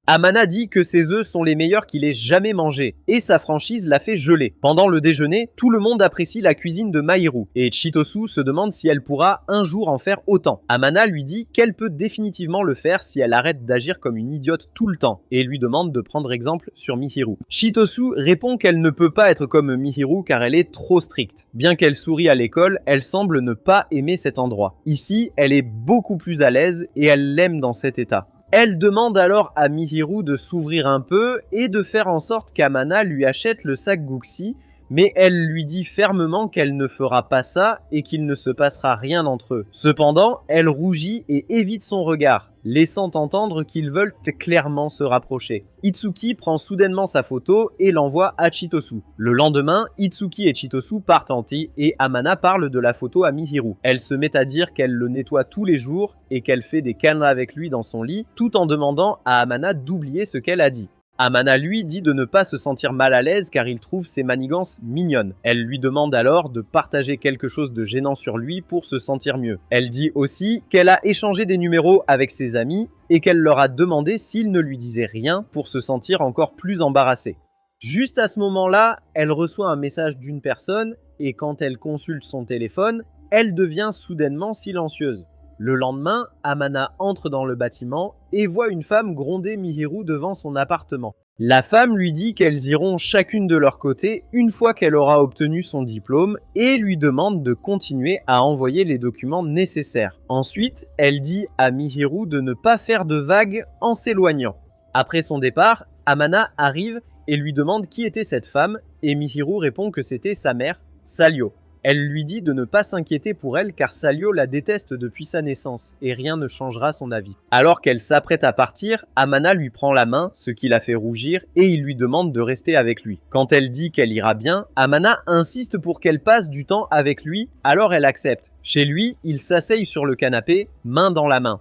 S1: Amana dit que ses œufs sont les meilleurs qu'il ait jamais mangés, et sa franchise l'a fait geler. Pendant le déjeuner, tout le monde apprécie la cuisine de Mahiru, et Chitosu se demande si elle pourra un jour en faire autant. Amana lui dit qu'elle peut définitivement le faire si elle arrête d'agir comme une idiote tout le temps, et lui demande de prendre exemple sur Mihiru. Chitosu répond qu'elle ne peut pas être comme Mihiru car elle est trop stricte. Bien qu'elle sourie à l'école, elle semble ne pas aimer cet endroit. Ici, elle est beaucoup plus à l'aise et elle l'aime dans cet état. Elle demande alors à Mihiru de s'ouvrir un peu et de faire en sorte qu'Amana lui achète le sac Guxi, mais elle lui dit fermement qu'elle ne fera pas ça et qu'il ne se passera rien entre eux. Cependant, elle rougit et évite son regard, laissant entendre qu'ils veulent clairement se rapprocher. Itsuki prend soudainement sa photo et l'envoie à Chitosu. Le lendemain, Itsuki et Chitosu partent en thé et Amana parle de la photo à Mihiru. Elle se met à dire qu'elle le nettoie tous les jours et qu'elle fait des câlins avec lui dans son lit, tout en demandant à Amana d'oublier ce qu'elle a dit. Amana lui dit de ne pas se sentir mal à l'aise car il trouve ses manigances mignonnes. Elle lui demande alors de partager quelque chose de gênant sur lui pour se sentir mieux. Elle dit aussi qu'elle a échangé des numéros avec ses amis et qu'elle leur a demandé s'ils ne lui disaient rien pour se sentir encore plus embarrassée. Juste à ce moment-là, elle reçoit un message d'une personne et quand elle consulte son téléphone, elle devient soudainement silencieuse. Le lendemain, Amana entre dans le bâtiment et voit une femme gronder Mihiru devant son appartement. La femme lui dit qu'elles iront chacune de leur côté une fois qu'elle aura obtenu son diplôme et lui demande de continuer à envoyer les documents nécessaires. Ensuite, elle dit à Mihiru de ne pas faire de vagues en s'éloignant. Après son départ, Amana arrive et lui demande qui était cette femme et Mihiru répond que c'était sa mère, Salyo. Elle lui dit de ne pas s'inquiéter pour elle car Salyo la déteste depuis sa naissance et rien ne changera son avis. Alors qu'elle s'apprête à partir, Amana lui prend la main, ce qui la fait rougir, et il lui demande de rester avec lui. Quand elle dit qu'elle ira bien, Amana insiste pour qu'elle passe du temps avec lui, alors elle accepte. Chez lui, il s'asseye sur le canapé, main dans la main.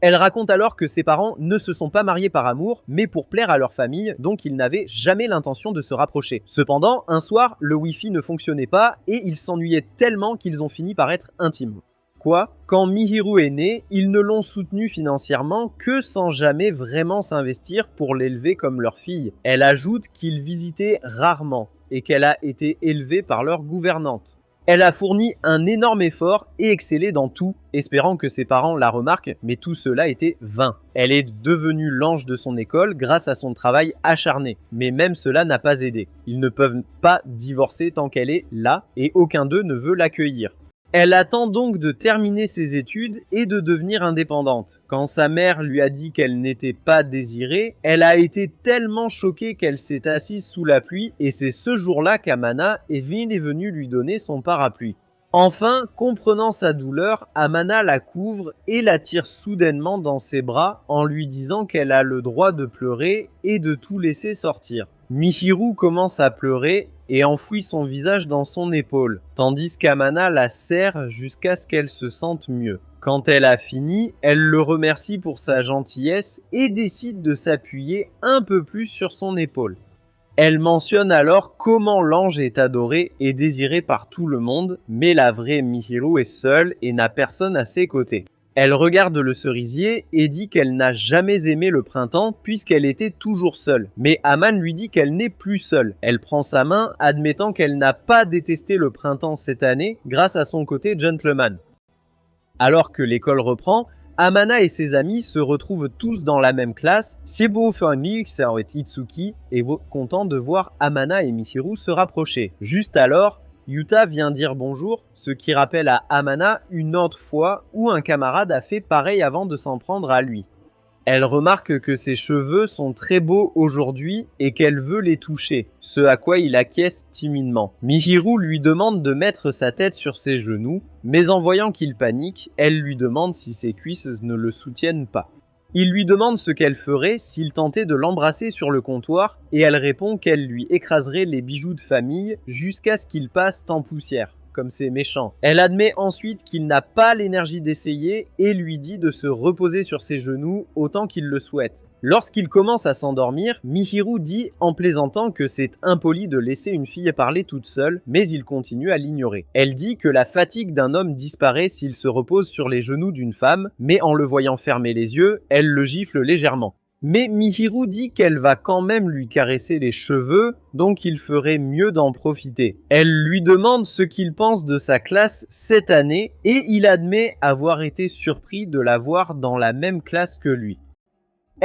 S1: Elle raconte alors que ses parents ne se sont pas mariés par amour, mais pour plaire à leur famille, donc ils n'avaient jamais l'intention de se rapprocher. Cependant, un soir, le Wi-Fi ne fonctionnait pas et ils s'ennuyaient tellement qu'ils ont fini par être intimes. Quoi ? Quand Mihiru est né, ils ne l'ont soutenu financièrement que sans jamais vraiment s'investir pour l'élever comme leur fille. Elle ajoute qu'ils visitaient rarement et qu'elle a été élevée par leur gouvernante. Elle a fourni un énorme effort et excellé dans tout, espérant que ses parents la remarquent, mais tout cela était vain. Elle est devenue l'ange de son école grâce à son travail acharné, mais même cela n'a pas aidé. Ils ne peuvent pas divorcer tant qu'elle est là et aucun d'eux ne veut l'accueillir. Elle attend donc de terminer ses études et de devenir indépendante. Quand sa mère lui a dit qu'elle n'était pas désirée, elle a été tellement choquée qu'elle s'est assise sous la pluie et c'est ce jour-là qu'Amana est venue lui donner son parapluie. Enfin, comprenant sa douleur, Amana la couvre et la tire soudainement dans ses bras en lui disant qu'elle a le droit de pleurer et de tout laisser sortir. Mihiru commence à pleurer et enfouit son visage dans son épaule, tandis qu'Amana la serre jusqu'à ce qu'elle se sente mieux. Quand elle a fini, elle le remercie pour sa gentillesse et décide de s'appuyer un peu plus sur son épaule. Elle mentionne alors comment l'ange est adoré et désiré par tout le monde, mais la vraie Mihiru est seule et n'a personne à ses côtés. Elle regarde le cerisier et dit qu'elle n'a jamais aimé le printemps puisqu'elle était toujours seule. Mais Aman lui dit qu'elle n'est plus seule. Elle prend sa main, admettant qu'elle n'a pas détesté le printemps cette année grâce à son côté gentleman. Alors que l'école reprend, Amana et ses amis se retrouvent tous dans la même classe. Sebo Family, Itsuki, est content de voir Amana et Mihiru se rapprocher. Juste alors, Yuta vient dire bonjour, ce qui rappelle à Amana une autre fois où un camarade a fait pareil avant de s'en prendre à lui. Elle remarque que ses cheveux sont très beaux aujourd'hui et qu'elle veut les toucher, ce à quoi il acquiesce timidement. Mihiru lui demande de mettre sa tête sur ses genoux, mais en voyant qu'il panique, elle lui demande si ses cuisses ne le soutiennent pas. Il lui demande ce qu'elle ferait s'il tentait de l'embrasser sur le comptoir et elle répond qu'elle lui écraserait les bijoux de famille jusqu'à ce qu'il passe en poussière. Comme c'est méchant. Elle admet ensuite qu'il n'a pas l'énergie d'essayer et lui dit de se reposer sur ses genoux autant qu'il le souhaite. Lorsqu'il commence à s'endormir, Mihiru dit en plaisantant que c'est impoli de laisser une fille parler toute seule, mais il continue à l'ignorer. Elle dit que la fatigue d'un homme disparaît s'il se repose sur les genoux d'une femme, mais en le voyant fermer les yeux, elle le gifle légèrement. Mais Mihiru dit qu'elle va quand même lui caresser les cheveux, donc il ferait mieux d'en profiter. Elle lui demande ce qu'il pense de sa classe cette année, et il admet avoir été surpris de la voir dans la même classe que lui.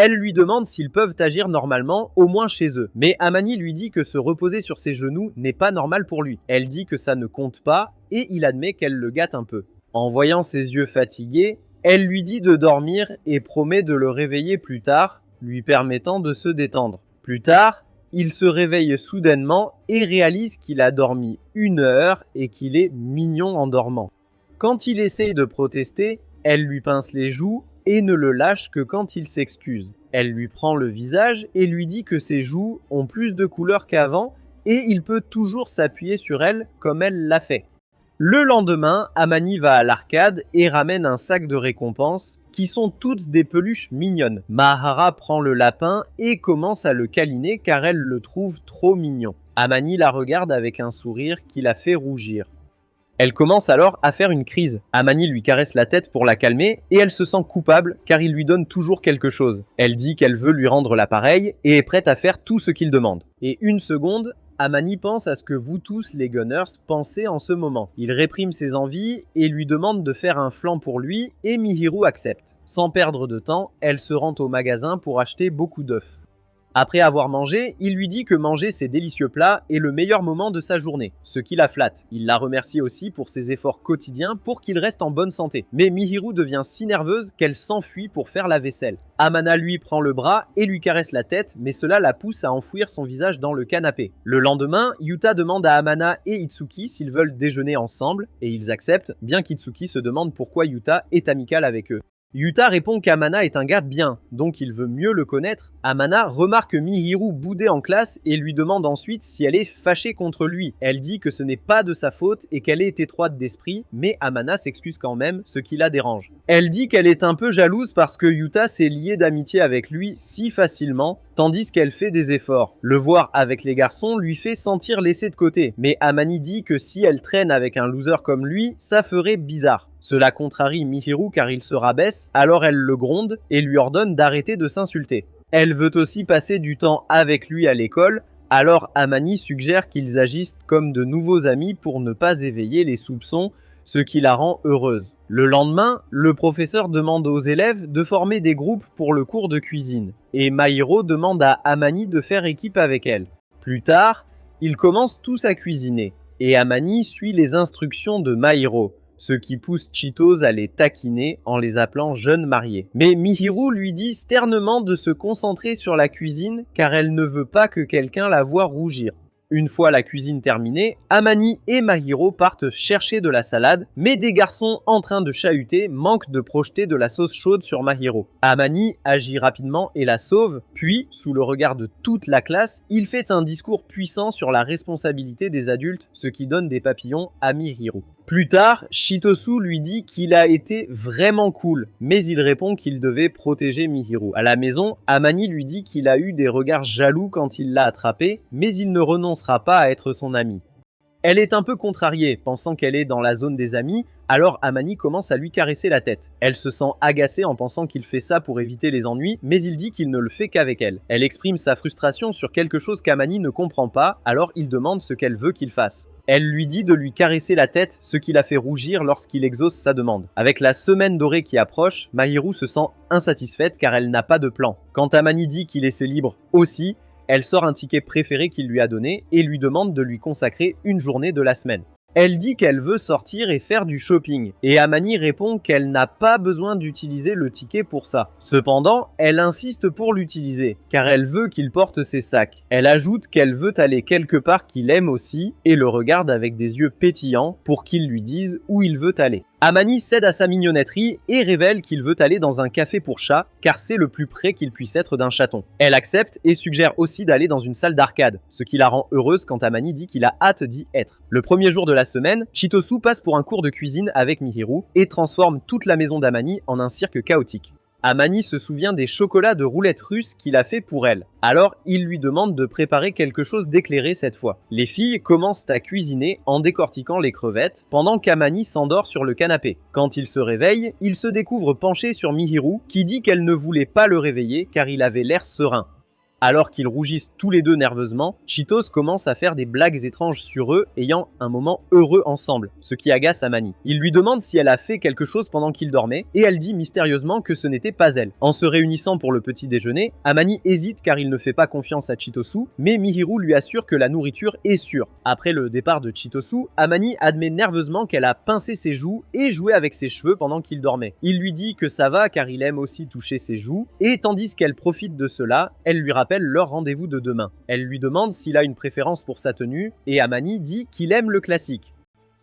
S1: Elle lui demande s'ils peuvent agir normalement, au moins chez eux. Mais Amani lui dit que se reposer sur ses genoux n'est pas normal pour lui. Elle dit que ça ne compte pas, et il admet qu'elle le gâte un peu. En voyant ses yeux fatigués, elle lui dit de dormir et promet de le réveiller plus tard, lui permettant de se détendre. Plus tard, il se réveille soudainement et réalise qu'il a dormi 1 heure et qu'il est mignon en dormant. Quand il essaye de protester, elle lui pince les joues et ne le lâche que quand il s'excuse. Elle lui prend le visage et lui dit que ses joues ont plus de couleurs qu'avant et il peut toujours s'appuyer sur elle comme elle l'a fait. Le lendemain, Amani va à l'arcade et ramène un sac de récompenses qui sont toutes des peluches mignonnes. Mahara prend le lapin et commence à le câliner car elle le trouve trop mignon. Amani la regarde avec un sourire qui la fait rougir. Elle commence alors à faire une crise. Amani lui caresse la tête pour la calmer et elle se sent coupable car il lui donne toujours quelque chose. Elle dit qu'elle veut lui rendre l'appareil et est prête à faire tout ce qu'il demande. Et une seconde, Amani pense à ce que vous tous les Gunners pensez en ce moment. Il réprime ses envies et lui demande de faire un flan pour lui et Mihiru accepte. Sans perdre de temps, elle se rend au magasin pour acheter beaucoup d'œufs. Après avoir mangé, il lui dit que manger ces délicieux plats est le meilleur moment de sa journée, ce qui la flatte. Il la remercie aussi pour ses efforts quotidiens pour qu'il reste en bonne santé. Mais Mihiru devient si nerveuse qu'elle s'enfuit pour faire la vaisselle. Amana lui prend le bras et lui caresse la tête, mais cela la pousse à enfouir son visage dans le canapé. Le lendemain, Yuta demande à Amana et Itsuki s'ils veulent déjeuner ensemble, et ils acceptent, bien qu'Itsuki se demande pourquoi Yuta est amical avec eux. Yuta répond qu'Amana est un gars bien, donc il veut mieux le connaître. Amana remarque Mihiru bouder en classe et lui demande ensuite si elle est fâchée contre lui. Elle dit que ce n'est pas de sa faute et qu'elle est étroite d'esprit, mais Amana s'excuse quand même, ce qui la dérange. Elle dit qu'elle est un peu jalouse parce que Yuta s'est lié d'amitié avec lui si facilement, tandis qu'elle fait des efforts. Le voir avec les garçons lui fait sentir laissée de côté, mais Amani dit que si elle traîne avec un loser comme lui, ça ferait bizarre. Cela contrarie Mihiru car il se rabaisse, alors elle le gronde et lui ordonne d'arrêter de s'insulter. Elle veut aussi passer du temps avec lui à l'école, alors Amani suggère qu'ils agissent comme de nouveaux amis pour ne pas éveiller les soupçons, ce qui la rend heureuse. Le lendemain, le professeur demande aux élèves de former des groupes pour le cours de cuisine, et Mahiro demande à Amani de faire équipe avec elle. Plus tard, ils commencent tous à cuisiner, et Amani suit les instructions de Mahiro, ce qui pousse Cheetos à les taquiner en les appelant jeunes mariés. Mais Mihiru lui dit sternement de se concentrer sur la cuisine car elle ne veut pas que quelqu'un la voie rougir. Une fois la cuisine terminée, Amani et Mahiro partent chercher de la salade, mais des garçons en train de chahuter manquent de projeter de la sauce chaude sur Mahiro. Amani agit rapidement et la sauve, puis, sous le regard de toute la classe, il fait un discours puissant sur la responsabilité des adultes, ce qui donne des papillons à Mihiru. Plus tard, Shitosu lui dit qu'il a été vraiment cool, mais il répond qu'il devait protéger Mihiru. À la maison, Amani lui dit qu'il a eu des regards jaloux quand il l'a attrapé, mais il ne renoncera pas à être son ami. Elle est un peu contrariée, pensant qu'elle est dans la zone des amis, alors Amani commence à lui caresser la tête. Elle se sent agacée en pensant qu'il fait ça pour éviter les ennuis, mais il dit qu'il ne le fait qu'avec elle. Elle exprime sa frustration sur quelque chose qu'Amani ne comprend pas, alors il demande ce qu'elle veut qu'il fasse. Elle lui dit de lui caresser la tête, ce qui la fait rougir lorsqu'il exauce sa demande. Avec la semaine dorée qui approche, Mahiru se sent insatisfaite car elle n'a pas de plan. Quand Amani dit qu'il est libre aussi, elle sort un ticket préféré qu'il lui a donné et lui demande de lui consacrer une journée de la semaine. Elle dit qu'elle veut sortir et faire du shopping, et Amani répond qu'elle n'a pas besoin d'utiliser le ticket pour ça. Cependant, elle insiste pour l'utiliser, car elle veut qu'il porte ses sacs. Elle ajoute qu'elle veut aller quelque part qu'il aime aussi, et le regarde avec des yeux pétillants pour qu'il lui dise où il veut aller. Amani cède à sa mignonneterie et révèle qu'il veut aller dans un café pour chats car c'est le plus près qu'il puisse être d'un chaton. Elle accepte et suggère aussi d'aller dans une salle d'arcade, ce qui la rend heureuse quand Amani dit qu'il a hâte d'y être. Le premier jour de la semaine, Chitosu passe pour un cours de cuisine avec Mihiru et transforme toute la maison d'Amani en un cirque chaotique. Amani se souvient des chocolats de roulette russe qu'il a fait pour elle. Alors, il lui demande de préparer quelque chose d'éclairé cette fois. Les filles commencent à cuisiner en décortiquant les crevettes, pendant qu'Amani s'endort sur le canapé. Quand il se réveille, il se découvre penché sur Mihiru, qui dit qu'elle ne voulait pas le réveiller car il avait l'air serein. Alors qu'ils rougissent tous les deux nerveusement, Cheetos commence à faire des blagues étranges sur eux, ayant un moment heureux ensemble, ce qui agace Amani. Il lui demande si elle a fait quelque chose pendant qu'il dormait, et elle dit mystérieusement que ce n'était pas elle. En se réunissant pour le petit déjeuner, Amani hésite car il ne fait pas confiance à Chitosu, mais Mihiru lui assure que la nourriture est sûre. Après le départ de Chitosu, Amani admet nerveusement qu'elle a pincé ses joues et joué avec ses cheveux pendant qu'il dormait. Il lui dit que ça va car il aime aussi toucher ses joues, et tandis qu'elle profite de cela, elle lui rappelle leur rendez-vous de demain. Elle lui demande s'il a une préférence pour sa tenue et Amani dit qu'il aime le classique.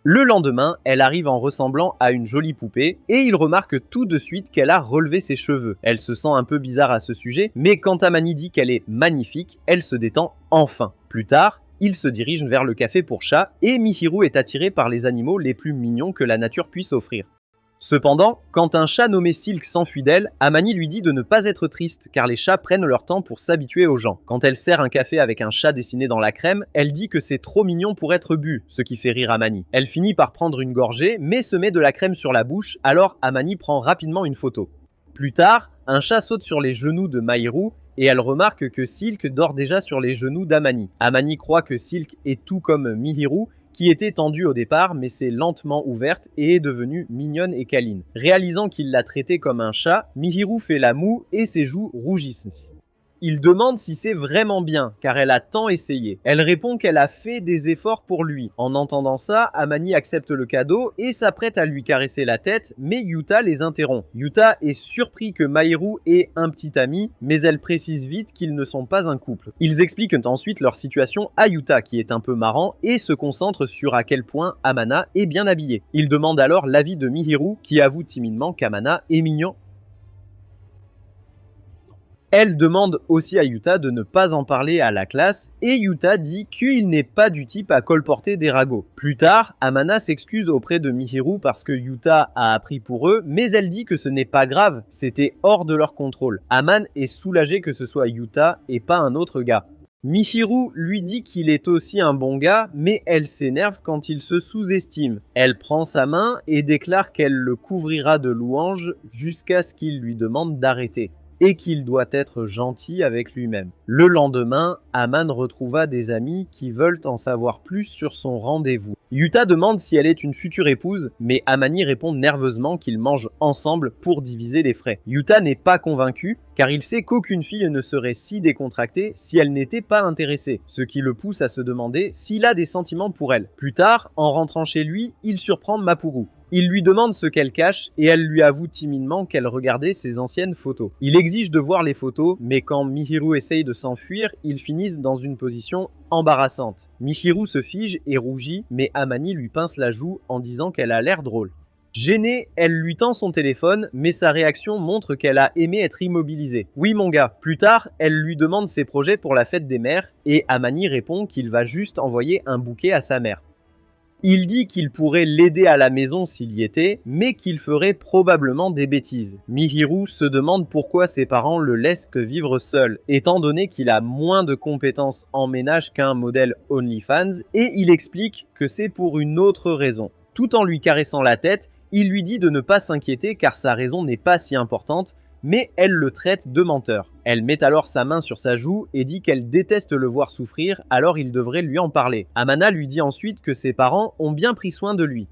S1: Le lendemain, elle arrive en ressemblant à une jolie poupée et il remarque tout de suite qu'elle a relevé ses cheveux. Elle se sent un peu bizarre à ce sujet, mais quand Amani dit qu'elle est magnifique, elle se détend enfin. Plus tard, il se dirige vers le café pour chats et Mihiru est attiré par les animaux les plus mignons que la nature puisse offrir. Cependant, quand un chat nommé Silk s'enfuit d'elle, Amani lui dit de ne pas être triste car les chats prennent leur temps pour s'habituer aux gens. Quand elle sert un café avec un chat dessiné dans la crème, elle dit que c'est trop mignon pour être bu, ce qui fait rire Amani. Elle finit par prendre une gorgée mais se met de la crème sur la bouche, alors Amani prend rapidement une photo. Plus tard, un chat saute sur les genoux de Mahiru et elle remarque que Silk dort déjà sur les genoux d'Amani. Amani croit que Silk est tout comme Mihiru, qui était tendue au départ mais s'est lentement ouverte et est devenue mignonne et câline. Réalisant qu'il l'a traitée comme un chat, Mihiru fait la moue et ses joues rougissent. Il demande si c'est vraiment bien, car elle a tant essayé. Elle répond qu'elle a fait des efforts pour lui. En entendant ça, Amani accepte le cadeau et s'apprête à lui caresser la tête, mais Yuta les interrompt. Yuta est surpris que Mahiru ait un petit ami, mais elle précise vite qu'ils ne sont pas un couple. Ils expliquent ensuite leur situation à Yuta, qui est un peu marrant, et se concentrent sur à quel point Amana est bien habillée. Il demande alors l'avis de Mihiru, qui avoue timidement qu'Amana est mignon. Elle demande aussi à Yuta de ne pas en parler à la classe et Yuta dit qu'il n'est pas du type à colporter des ragots. Plus tard, Amana s'excuse auprès de Mihiru parce que Yuta a appris pour eux, mais elle dit que ce n'est pas grave, c'était hors de leur contrôle. Aman est soulagé que ce soit Yuta et pas un autre gars. Mihiru lui dit qu'il est aussi un bon gars, mais elle s'énerve quand il se sous-estime. Elle prend sa main et déclare qu'elle le couvrira de louanges jusqu'à ce qu'il lui demande d'arrêter et qu'il doit être gentil avec lui-même. Le lendemain, Aman retrouva des amis qui veulent en savoir plus sur son rendez-vous. Yuta demande si elle est une future épouse, mais Amani répond nerveusement qu'ils mangent ensemble pour diviser les frais. Yuta n'est pas convaincu, car il sait qu'aucune fille ne serait si décontractée si elle n'était pas intéressée, ce qui le pousse à se demander s'il a des sentiments pour elle. Plus tard, en rentrant chez lui, il surprend Mapuru. Il lui demande ce qu'elle cache et elle lui avoue timidement qu'elle regardait ses anciennes photos. Il exige de voir les photos, mais quand Mihiru essaye de s'enfuir, ils finissent dans une position embarrassante. Mihiru se fige et rougit, mais Amani lui pince la joue en disant qu'elle a l'air drôle. Gênée, elle lui tend son téléphone, mais sa réaction montre qu'elle a aimé être immobilisée. Oui mon gars. Plus tard, elle lui demande ses projets pour la fête des mères, et Amani répond qu'il va juste envoyer un bouquet à sa mère. Il dit qu'il pourrait l'aider à la maison s'il y était, mais qu'il ferait probablement des bêtises. Mihiru se demande pourquoi ses parents le laissent que vivre seul, étant donné qu'il a moins de compétences en ménage qu'un modèle OnlyFans, et il explique que c'est pour une autre raison. Tout en lui caressant la tête, il lui dit de ne pas s'inquiéter car sa raison n'est pas si importante, mais elle le traite de menteur. Elle met alors sa main sur sa joue et dit qu'elle déteste le voir souffrir, alors il devrait lui en parler. Amana lui dit ensuite que ses parents ont bien pris soin de lui.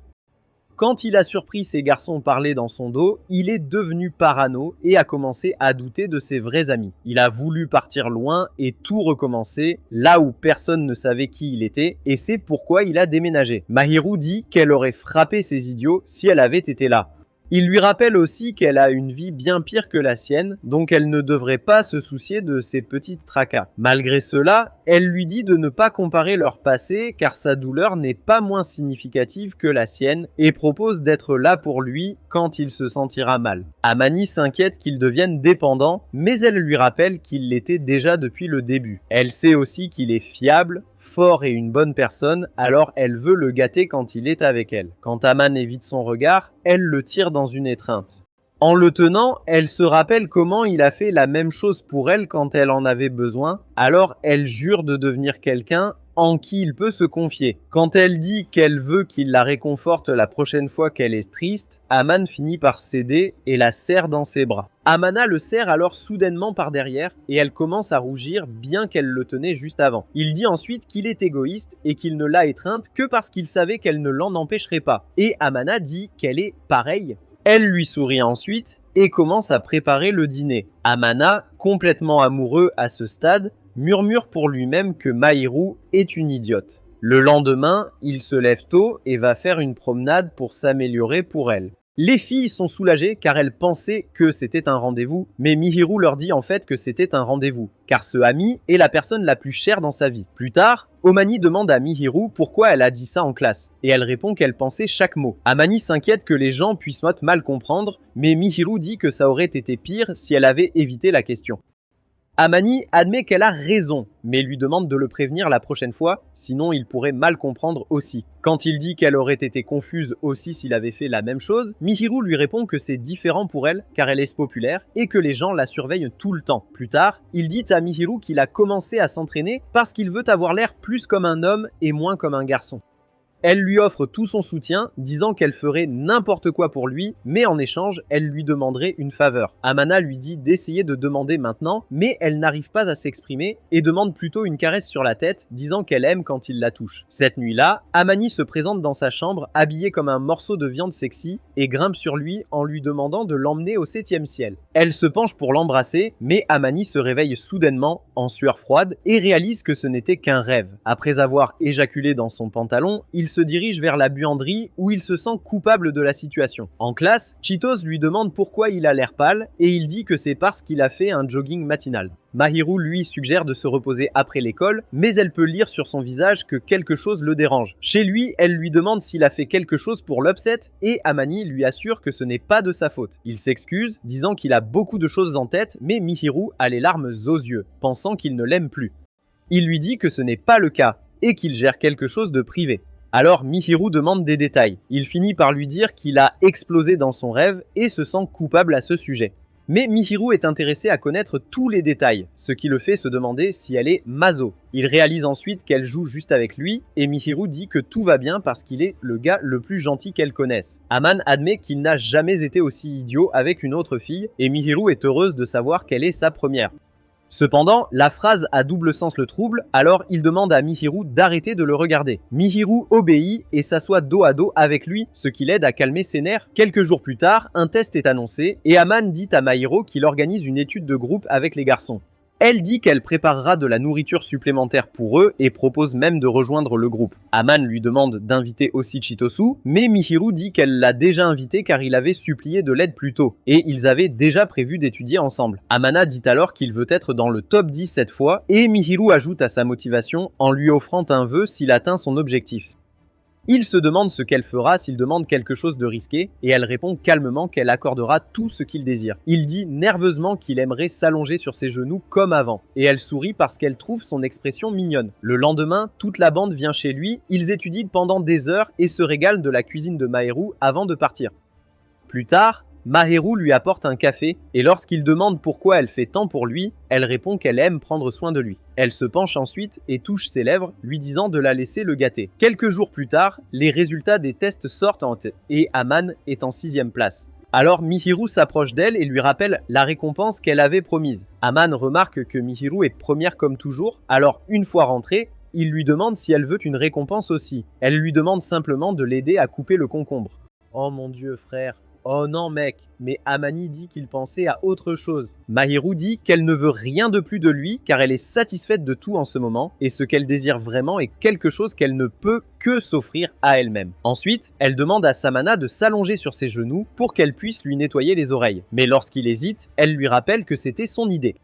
S1: Quand il a surpris ses garçons parler dans son dos, il est devenu parano et a commencé à douter de ses vrais amis. Il a voulu partir loin et tout recommencer, là où personne ne savait qui il était, et c'est pourquoi il a déménagé. Mahiru dit qu'elle aurait frappé ces idiots si elle avait été là. Il lui rappelle aussi qu'elle a une vie bien pire que la sienne, donc elle ne devrait pas se soucier de ses petits tracas. Malgré cela, elle lui dit de ne pas comparer leur passé car sa douleur n'est pas moins significative que la sienne et propose d'être là pour lui quand il se sentira mal. Amani s'inquiète qu'il devienne dépendant, mais elle lui rappelle qu'il l'était déjà depuis le début. Elle sait aussi qu'il est fiable, fort et une bonne personne, alors elle veut le gâter quand il est avec elle. Quand Aman évite son regard, elle le tire dans une étreinte. En le tenant, elle se rappelle comment il a fait la même chose pour elle quand elle en avait besoin, alors elle jure de devenir quelqu'un en qui il peut se confier. Quand elle dit qu'elle veut qu'il la réconforte la prochaine fois qu'elle est triste, Aman finit par céder et la serre dans ses bras. Amana le serre alors soudainement par derrière et elle commence à rougir bien qu'elle le tenait juste avant. Il dit ensuite qu'il est égoïste et qu'il ne l'a étreinte que parce qu'il savait qu'elle ne l'en empêcherait pas. Et Amana dit qu'elle est pareille. Elle lui sourit ensuite et commence à préparer le dîner. Amana, complètement amoureux à ce stade, murmure pour lui-même que Mahiru est une idiote. Le lendemain, il se lève tôt et va faire une promenade pour s'améliorer pour elle. Les filles sont soulagées car elles pensaient que c'était un rendez-vous, mais Mihiru leur dit en fait que c'était un rendez-vous, car ce ami est la personne la plus chère dans sa vie. Plus tard, Omani demande à Mihiru pourquoi elle a dit ça en classe, et elle répond qu'elle pensait chaque mot. Amani s'inquiète que les gens puissent mal comprendre, mais Mihiru dit que ça aurait été pire si elle avait évité la question. Amani admet qu'elle a raison, mais lui demande de le prévenir la prochaine fois, sinon il pourrait mal comprendre aussi. Quand il dit qu'elle aurait été confuse aussi s'il avait fait la même chose, Mihiru lui répond que c'est différent pour elle, car elle est populaire, et que les gens la surveillent tout le temps. Plus tard, il dit à Mihiru qu'il a commencé à s'entraîner parce qu'il veut avoir l'air plus comme un homme et moins comme un garçon. Elle lui offre tout son soutien, disant qu'elle ferait n'importe quoi pour lui, mais en échange, elle lui demanderait une faveur. Amana lui dit d'essayer de demander maintenant, mais elle n'arrive pas à s'exprimer et demande plutôt une caresse sur la tête, disant qu'elle aime quand il la touche. Cette nuit-là, Amani se présente dans sa chambre, habillée comme un morceau de viande sexy, et grimpe sur lui en lui demandant de l'emmener au 7e ciel. Elle se penche pour l'embrasser, mais Amani se réveille soudainement, en sueur froide, et réalise que ce n'était qu'un rêve. Après avoir éjaculé dans son pantalon, il se dirige vers la buanderie où il se sent coupable de la situation. En classe, Cheetos lui demande pourquoi il a l'air pâle et il dit que c'est parce qu'il a fait un jogging matinal. Mahiru lui suggère de se reposer après l'école, mais elle peut lire sur son visage que quelque chose le dérange. Chez lui, elle lui demande s'il a fait quelque chose pour l'upset et Amani lui assure que ce n'est pas de sa faute. Il s'excuse, disant qu'il a beaucoup de choses en tête, mais Mihiru a les larmes aux yeux, pensant qu'il ne l'aime plus. Il lui dit que ce n'est pas le cas et qu'il gère quelque chose de privé. Alors Mihiru demande des détails. Il finit par lui dire qu'il a explosé dans son rêve et se sent coupable à ce sujet. Mais Mihiru est intéressé à connaître tous les détails, ce qui le fait se demander si elle est maso. Il réalise ensuite qu'elle joue juste avec lui, et Mihiru dit que tout va bien parce qu'il est le gars le plus gentil qu'elle connaisse. Aman admet qu'il n'a jamais été aussi idiot avec une autre fille, et Mihiru est heureuse de savoir qu'elle est sa première. Cependant, la phrase à double sens le trouble, alors il demande à Mihiru d'arrêter de le regarder. Mihiru obéit et s'assoit dos à dos avec lui, ce qui l'aide à calmer ses nerfs. Quelques jours plus tard, un test est annoncé et Aman dit à Mahiro qu'il organise une étude de groupe avec les garçons. Elle dit qu'elle préparera de la nourriture supplémentaire pour eux et propose même de rejoindre le groupe. Aman lui demande d'inviter aussi Chitosu, mais Mihiru dit qu'elle l'a déjà invité car il avait supplié de l'aide plus tôt, et ils avaient déjà prévu d'étudier ensemble. Amana dit alors qu'il veut être dans le top 10 cette fois, et Mihiru ajoute à sa motivation en lui offrant un vœu s'il atteint son objectif. Il se demande ce qu'elle fera s'il demande quelque chose de risqué, et elle répond calmement qu'elle accordera tout ce qu'il désire. Il dit nerveusement qu'il aimerait s'allonger sur ses genoux comme avant, et elle sourit parce qu'elle trouve son expression mignonne. Le lendemain, toute la bande vient chez lui, ils étudient pendant des heures et se régalent de la cuisine de Mahiru avant de partir. Plus tard, Mahiru lui apporte un café et lorsqu'il demande pourquoi elle fait tant pour lui, elle répond qu'elle aime prendre soin de lui. Elle se penche ensuite et touche ses lèvres, lui disant de la laisser le gâter. Quelques jours plus tard, les résultats des tests sortent et Aman est en 6e place. Alors Mihiru s'approche d'elle et lui rappelle la récompense qu'elle avait promise. Aman remarque que Mihiru est première comme toujours, alors une fois rentrée, il lui demande si elle veut une récompense aussi. Elle lui demande simplement de l'aider à couper le concombre. Oh mon Dieu frère. Oh non mec, mais Amani dit qu'il pensait à autre chose. Mahiru dit qu'elle ne veut rien de plus de lui car elle est satisfaite de tout en ce moment et ce qu'elle désire vraiment est quelque chose qu'elle ne peut que s'offrir à elle-même. Ensuite, elle demande à Samana de s'allonger sur ses genoux pour qu'elle puisse lui nettoyer les oreilles. Mais lorsqu'il hésite, elle lui rappelle que c'était son idée.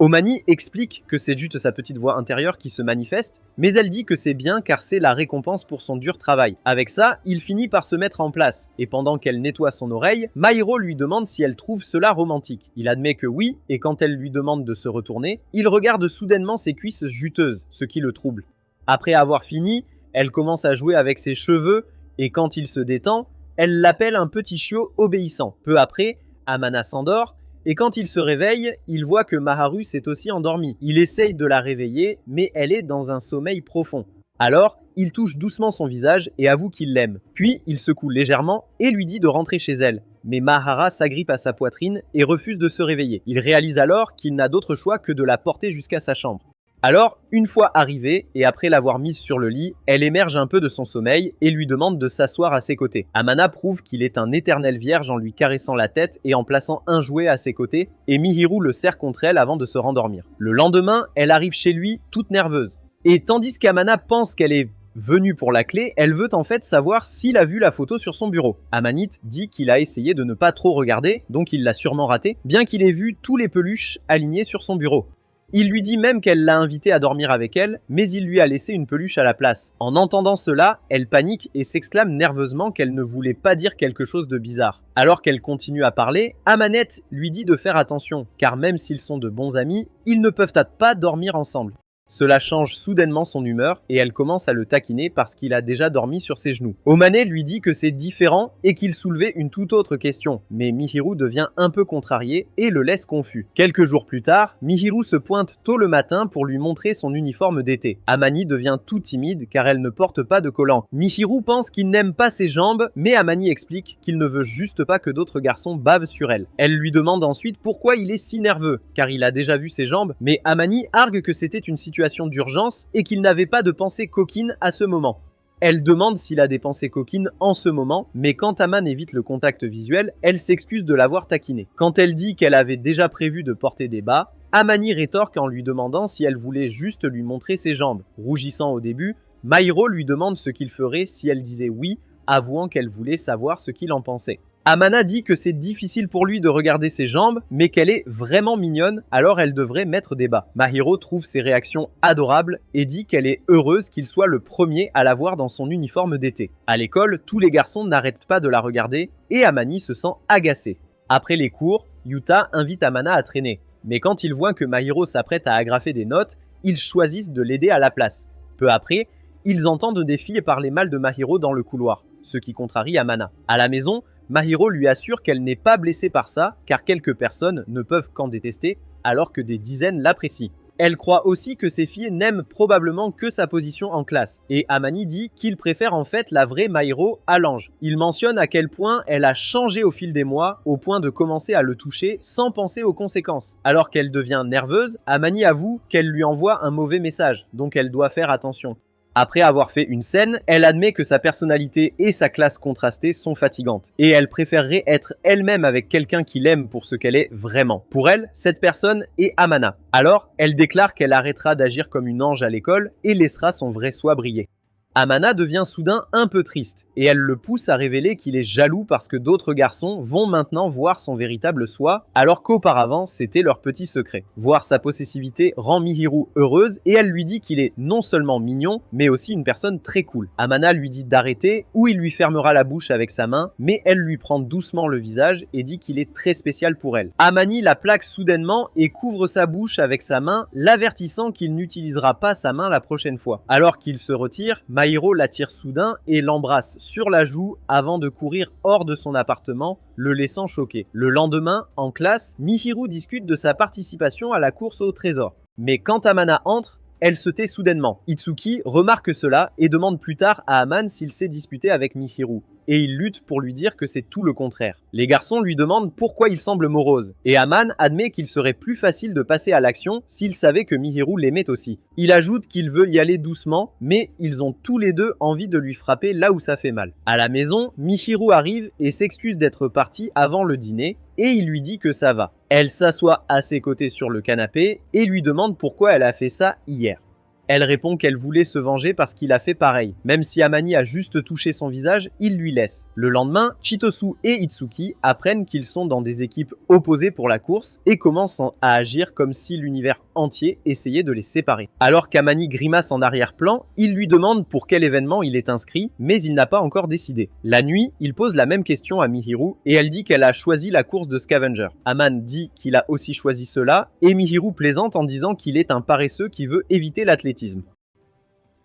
S1: Omani explique que c'est juste sa petite voix intérieure qui se manifeste, mais elle dit que c'est bien car c'est la récompense pour son dur travail. Avec ça, il finit par se mettre en place, et pendant qu'elle nettoie son oreille, Mahiro lui demande si elle trouve cela romantique. Il admet que oui, et quand elle lui demande de se retourner, il regarde soudainement ses cuisses juteuses, ce qui le trouble. Après avoir fini, elle commence à jouer avec ses cheveux, et quand il se détend, elle l'appelle un petit chiot obéissant. Peu après, Amana s'endort, et quand il se réveille, il voit que Maharu s'est aussi endormie. Il essaye de la réveiller, mais elle est dans un sommeil profond. Alors, il touche doucement son visage et avoue qu'il l'aime. Puis, il secoue légèrement et lui dit de rentrer chez elle. Mais Mahara s'agrippe à sa poitrine et refuse de se réveiller. Il réalise alors qu'il n'a d'autre choix que de la porter jusqu'à sa chambre. Alors, une fois arrivée, et après l'avoir mise sur le lit, elle émerge un peu de son sommeil et lui demande de s'asseoir à ses côtés. Amana prouve qu'il est un éternel vierge en lui caressant la tête et en plaçant un jouet à ses côtés, et Mihiru le serre contre elle avant de se rendormir. Le lendemain, elle arrive chez lui toute nerveuse. Et tandis qu'Amana pense qu'elle est venue pour la clé, elle veut en fait savoir s'il a vu la photo sur son bureau. Amanite dit qu'il a essayé de ne pas trop regarder, donc il l'a sûrement raté, bien qu'il ait vu tous les peluches alignés sur son bureau. Il lui dit même qu'elle l'a invité à dormir avec elle, mais il lui a laissé une peluche à la place. En entendant cela, elle panique et s'exclame nerveusement qu'elle ne voulait pas dire quelque chose de bizarre. Alors qu'elle continue à parler, Amanette lui dit de faire attention, car même s'ils sont de bons amis, ils ne peuvent pas dormir ensemble. Cela change soudainement son humeur et elle commence à le taquiner parce qu'il a déjà dormi sur ses genoux. Omane lui dit que c'est différent et qu'il soulevait une toute autre question, mais Mihiru devient un peu contrarié et le laisse confus. Quelques jours plus tard, Mihiru se pointe tôt le matin pour lui montrer son uniforme d'été. Amani devient tout timide car elle ne porte pas de collant. Mihiru pense qu'il n'aime pas ses jambes, mais Amani explique qu'il ne veut juste pas que d'autres garçons bavent sur elle. Elle lui demande ensuite pourquoi il est si nerveux, car il a déjà vu ses jambes, mais Amani argue que c'était une situation d'urgence et qu'il n'avait pas de pensée coquine à ce moment. Elle demande s'il a des pensées coquines en ce moment, mais quand Aman évite le contact visuel, elle s'excuse de l'avoir taquiné. Quand elle dit qu'elle avait déjà prévu de porter des bas, Amani rétorque en lui demandant si elle voulait juste lui montrer ses jambes. Rougissant au début, Mairo lui demande ce qu'il ferait si elle disait oui, avouant qu'elle voulait savoir ce qu'il en pensait. Amana dit que c'est difficile pour lui de regarder ses jambes, mais qu'elle est vraiment mignonne, alors elle devrait mettre des bas. Mahiro trouve ses réactions adorables et dit qu'elle est heureuse qu'il soit le premier à la voir dans son uniforme d'été. À l'école, tous les garçons n'arrêtent pas de la regarder et Amani se sent agacée. Après les cours, Yuta invite Amana à traîner, mais quand ils voient que Mahiro s'apprête à agrafer des notes, ils choisissent de l'aider à la place. Peu après, ils entendent des filles parler mal de Mahiro dans le couloir, ce qui contrarie Amana. À la maison, Mahiro lui assure qu'elle n'est pas blessée par ça, car quelques personnes ne peuvent qu'en détester, alors que des dizaines l'apprécient. Elle croit aussi que ces filles n'aiment probablement que sa position en classe, et Amani dit qu'il préfère en fait la vraie Mahiro à l'ange. Il mentionne à quel point elle a changé au fil des mois, au point de commencer à le toucher sans penser aux conséquences. Alors qu'elle devient nerveuse, Amani avoue qu'elle lui envoie un mauvais message, donc elle doit faire attention. Après avoir fait une scène, elle admet que sa personnalité et sa classe contrastée sont fatigantes, et elle préférerait être elle-même avec quelqu'un qui l'aime pour ce qu'elle est vraiment. Pour elle, cette personne est Amana. Alors, elle déclare qu'elle arrêtera d'agir comme une ange à l'école et laissera son vrai soi briller. Amana devient soudain un peu triste, et elle le pousse à révéler qu'il est jaloux parce que d'autres garçons vont maintenant voir son véritable soi, alors qu'auparavant c'était leur petit secret. Voir sa possessivité rend Mihiru heureuse, et elle lui dit qu'il est non seulement mignon, mais aussi une personne très cool. Amana lui dit d'arrêter, ou il lui fermera la bouche avec sa main, mais elle lui prend doucement le visage et dit qu'il est très spécial pour elle. Amani la plaque soudainement et couvre sa bouche avec sa main, l'avertissant qu'il n'utilisera pas sa main la prochaine fois. Alors qu'il se retire, Mahiro l'attire soudain et l'embrasse sur la joue avant de courir hors de son appartement, le laissant choqué. Le lendemain, en classe, Mihiru discute de sa participation à la course au trésor. Mais quand Amana entre, elle se tait soudainement. Itsuki remarque cela et demande plus tard à Aman s'il s'est disputé avec Mihiru. Et il lutte pour lui dire que c'est tout le contraire. Les garçons lui demandent pourquoi il semble morose, et Aman admet qu'il serait plus facile de passer à l'action s'il savait que Mihiru l'aimait aussi. Il ajoute qu'il veut y aller doucement, mais ils ont tous les deux envie de lui frapper là où ça fait mal. À la maison, Mihiru arrive et s'excuse d'être parti avant le dîner, et il lui dit que ça va. Elle s'assoit à ses côtés sur le canapé et lui demande pourquoi elle a fait ça hier. Elle répond qu'elle voulait se venger parce qu'il a fait pareil. Même si Amani a juste touché son visage, il lui laisse. Le lendemain, Chitosu et Itsuki apprennent qu'ils sont dans des équipes opposées pour la course et commencent à agir comme si l'univers entier essayait de les séparer. Alors qu'Amani grimace en arrière-plan, il lui demande pour quel événement il est inscrit, mais il n'a pas encore décidé. La nuit, il pose la même question à Mihiru et elle dit qu'elle a choisi la course de Scavenger. Aman dit qu'il a aussi choisi cela et Mihiru plaisante en disant qu'il est un paresseux qui veut éviter l'athlétisme.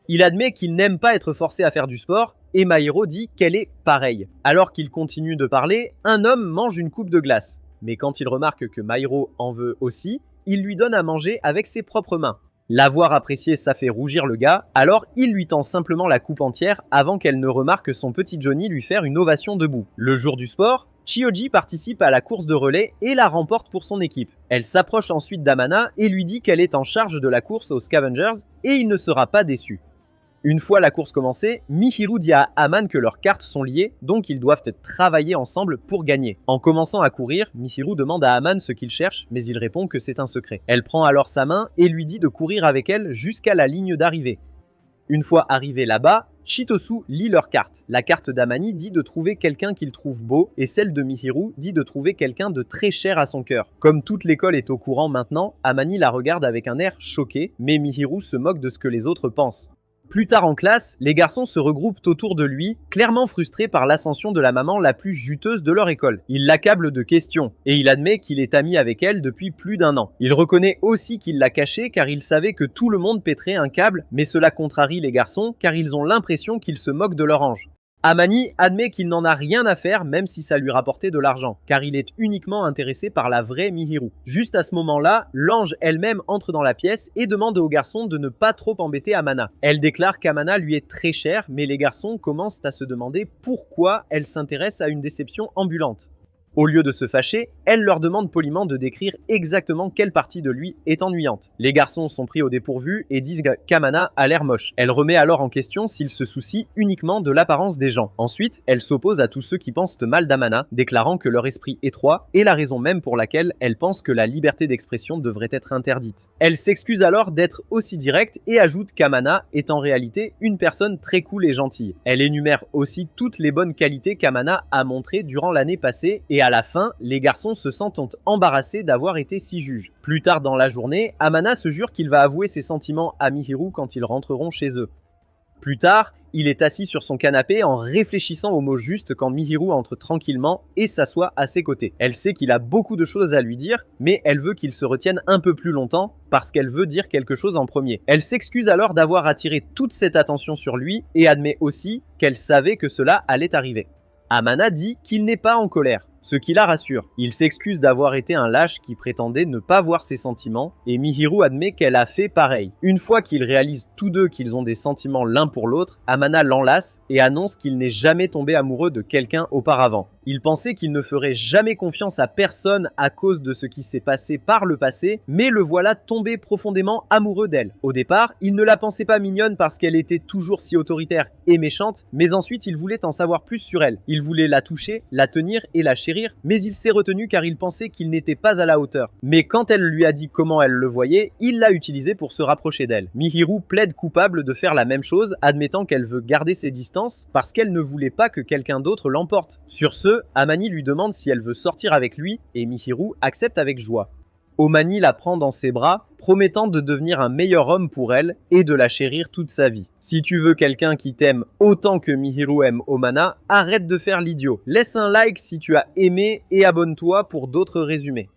S1: Il admet qu'il n'aime pas être forcé à faire du sport et Mahiro dit qu'elle est pareille. Alors qu'il continue de parler, un homme mange une coupe de glace. mais quand il remarque que Mairo en veut aussi, il lui donne à manger avec ses propres mains. L'avoir apprécié, ça fait rougir le gars, alors il lui tend simplement la coupe entière avant qu'elle ne remarque son petit Johnny lui faire une ovation debout. Le jour du sport, Chioji participe à la course de relais et la remporte pour son équipe. Elle s'approche ensuite d'Amana et lui dit qu'elle est en charge de la course aux Scavengers et il ne sera pas déçu. Une fois la course commencée, Mihiru dit à Aman que leurs cartes sont liées, donc ils doivent travailler ensemble pour gagner. En commençant à courir, Mihiru demande à Aman ce qu'il cherche, mais il répond que c'est un secret. Elle prend alors sa main et lui dit de courir avec elle jusqu'à la ligne d'arrivée. Une fois arrivé là-bas, Chitosu lit leurs cartes. La carte d'Amani dit de trouver quelqu'un qu'il trouve beau et celle de Mihiru dit de trouver quelqu'un de très cher à son cœur. Comme toute l'école est au courant maintenant, Amani la regarde avec un air choqué, mais Mihiru se moque de ce que les autres pensent. Plus tard en classe, les garçons se regroupent autour de lui, clairement frustrés par l'ascension de la maman la plus juteuse de leur école. Il l'accable de questions, et il admet qu'il est ami avec elle depuis plus d'1 an. Il reconnaît aussi qu'il l'a cachée car il savait que tout le monde pèterait un câble, mais cela contrarie les garçons car ils ont l'impression qu'il se moque de leur ange. Amani admet qu'il n'en a rien à faire même si ça lui rapportait de l'argent, car il est uniquement intéressé par la vraie Mihiru. Juste à ce moment-là, l'ange elle-même entre dans la pièce et demande aux garçons de ne pas trop embêter Amana. Elle déclare qu'Amana lui est très chère, mais les garçons commencent à se demander pourquoi elle s'intéresse à une déception ambulante. Au lieu de se fâcher, elle leur demande poliment de décrire exactement quelle partie de lui est ennuyante. Les garçons sont pris au dépourvu et disent qu'Amana a l'air moche. Elle remet alors en question s'il se soucie uniquement de l'apparence des gens. Ensuite, elle s'oppose à tous ceux qui pensent mal d'Amana, déclarant que leur esprit étroit est la raison même pour laquelle elle pense que la liberté d'expression devrait être interdite. Elle s'excuse alors d'être aussi directe et ajoute qu'Amana est en réalité une personne très cool et gentille. Elle énumère aussi toutes les bonnes qualités qu'Amana a montrées durant l'année passée et à la fin, les garçons se sentent embarrassés d'avoir été si juges. Plus tard dans la journée, Amana se jure qu'il va avouer ses sentiments à Mihiru quand ils rentreront chez eux. Plus tard, il est assis sur son canapé en réfléchissant aux mots justes quand Mihiru entre tranquillement et s'assoit à ses côtés. Elle sait qu'il a beaucoup de choses à lui dire, mais elle veut qu'il se retienne un peu plus longtemps parce qu'elle veut dire quelque chose en premier. Elle s'excuse alors d'avoir attiré toute cette attention sur lui et admet aussi qu'elle savait que cela allait arriver. Amana dit qu'il n'est pas en colère, ce qui la rassure. Il s'excuse d'avoir été un lâche qui prétendait ne pas voir ses sentiments, et Mihiru admet qu'elle a fait pareil. Une fois qu'ils réalisent tous deux qu'ils ont des sentiments l'un pour l'autre, Amana l'enlace et annonce qu'il n'est jamais tombé amoureux de quelqu'un auparavant. Il pensait qu'il ne ferait jamais confiance à personne à cause de ce qui s'est passé par le passé, mais le voilà tombé profondément amoureux d'elle. Au départ, il ne la pensait pas mignonne parce qu'elle était toujours si autoritaire et méchante, mais ensuite il voulait en savoir plus sur elle. Il voulait la toucher, la tenir et la chérir, mais il s'est retenu car il pensait qu'il n'était pas à la hauteur. Mais quand elle lui a dit comment elle le voyait, il l'a utilisé pour se rapprocher d'elle. Mihiru plaide coupable de faire la même chose, admettant qu'elle veut garder ses distances parce qu'elle ne voulait pas que quelqu'un d'autre l'emporte. Sur ce, Amani lui demande si elle veut sortir avec lui et Mihiru accepte avec joie. Omani la prend dans ses bras, promettant de devenir un meilleur homme pour elle et de la chérir toute sa vie. Si tu veux quelqu'un qui t'aime autant que Mihiru aime Omana, arrête de faire l'idiot. Laisse un like si tu as aimé et abonne-toi pour d'autres résumés.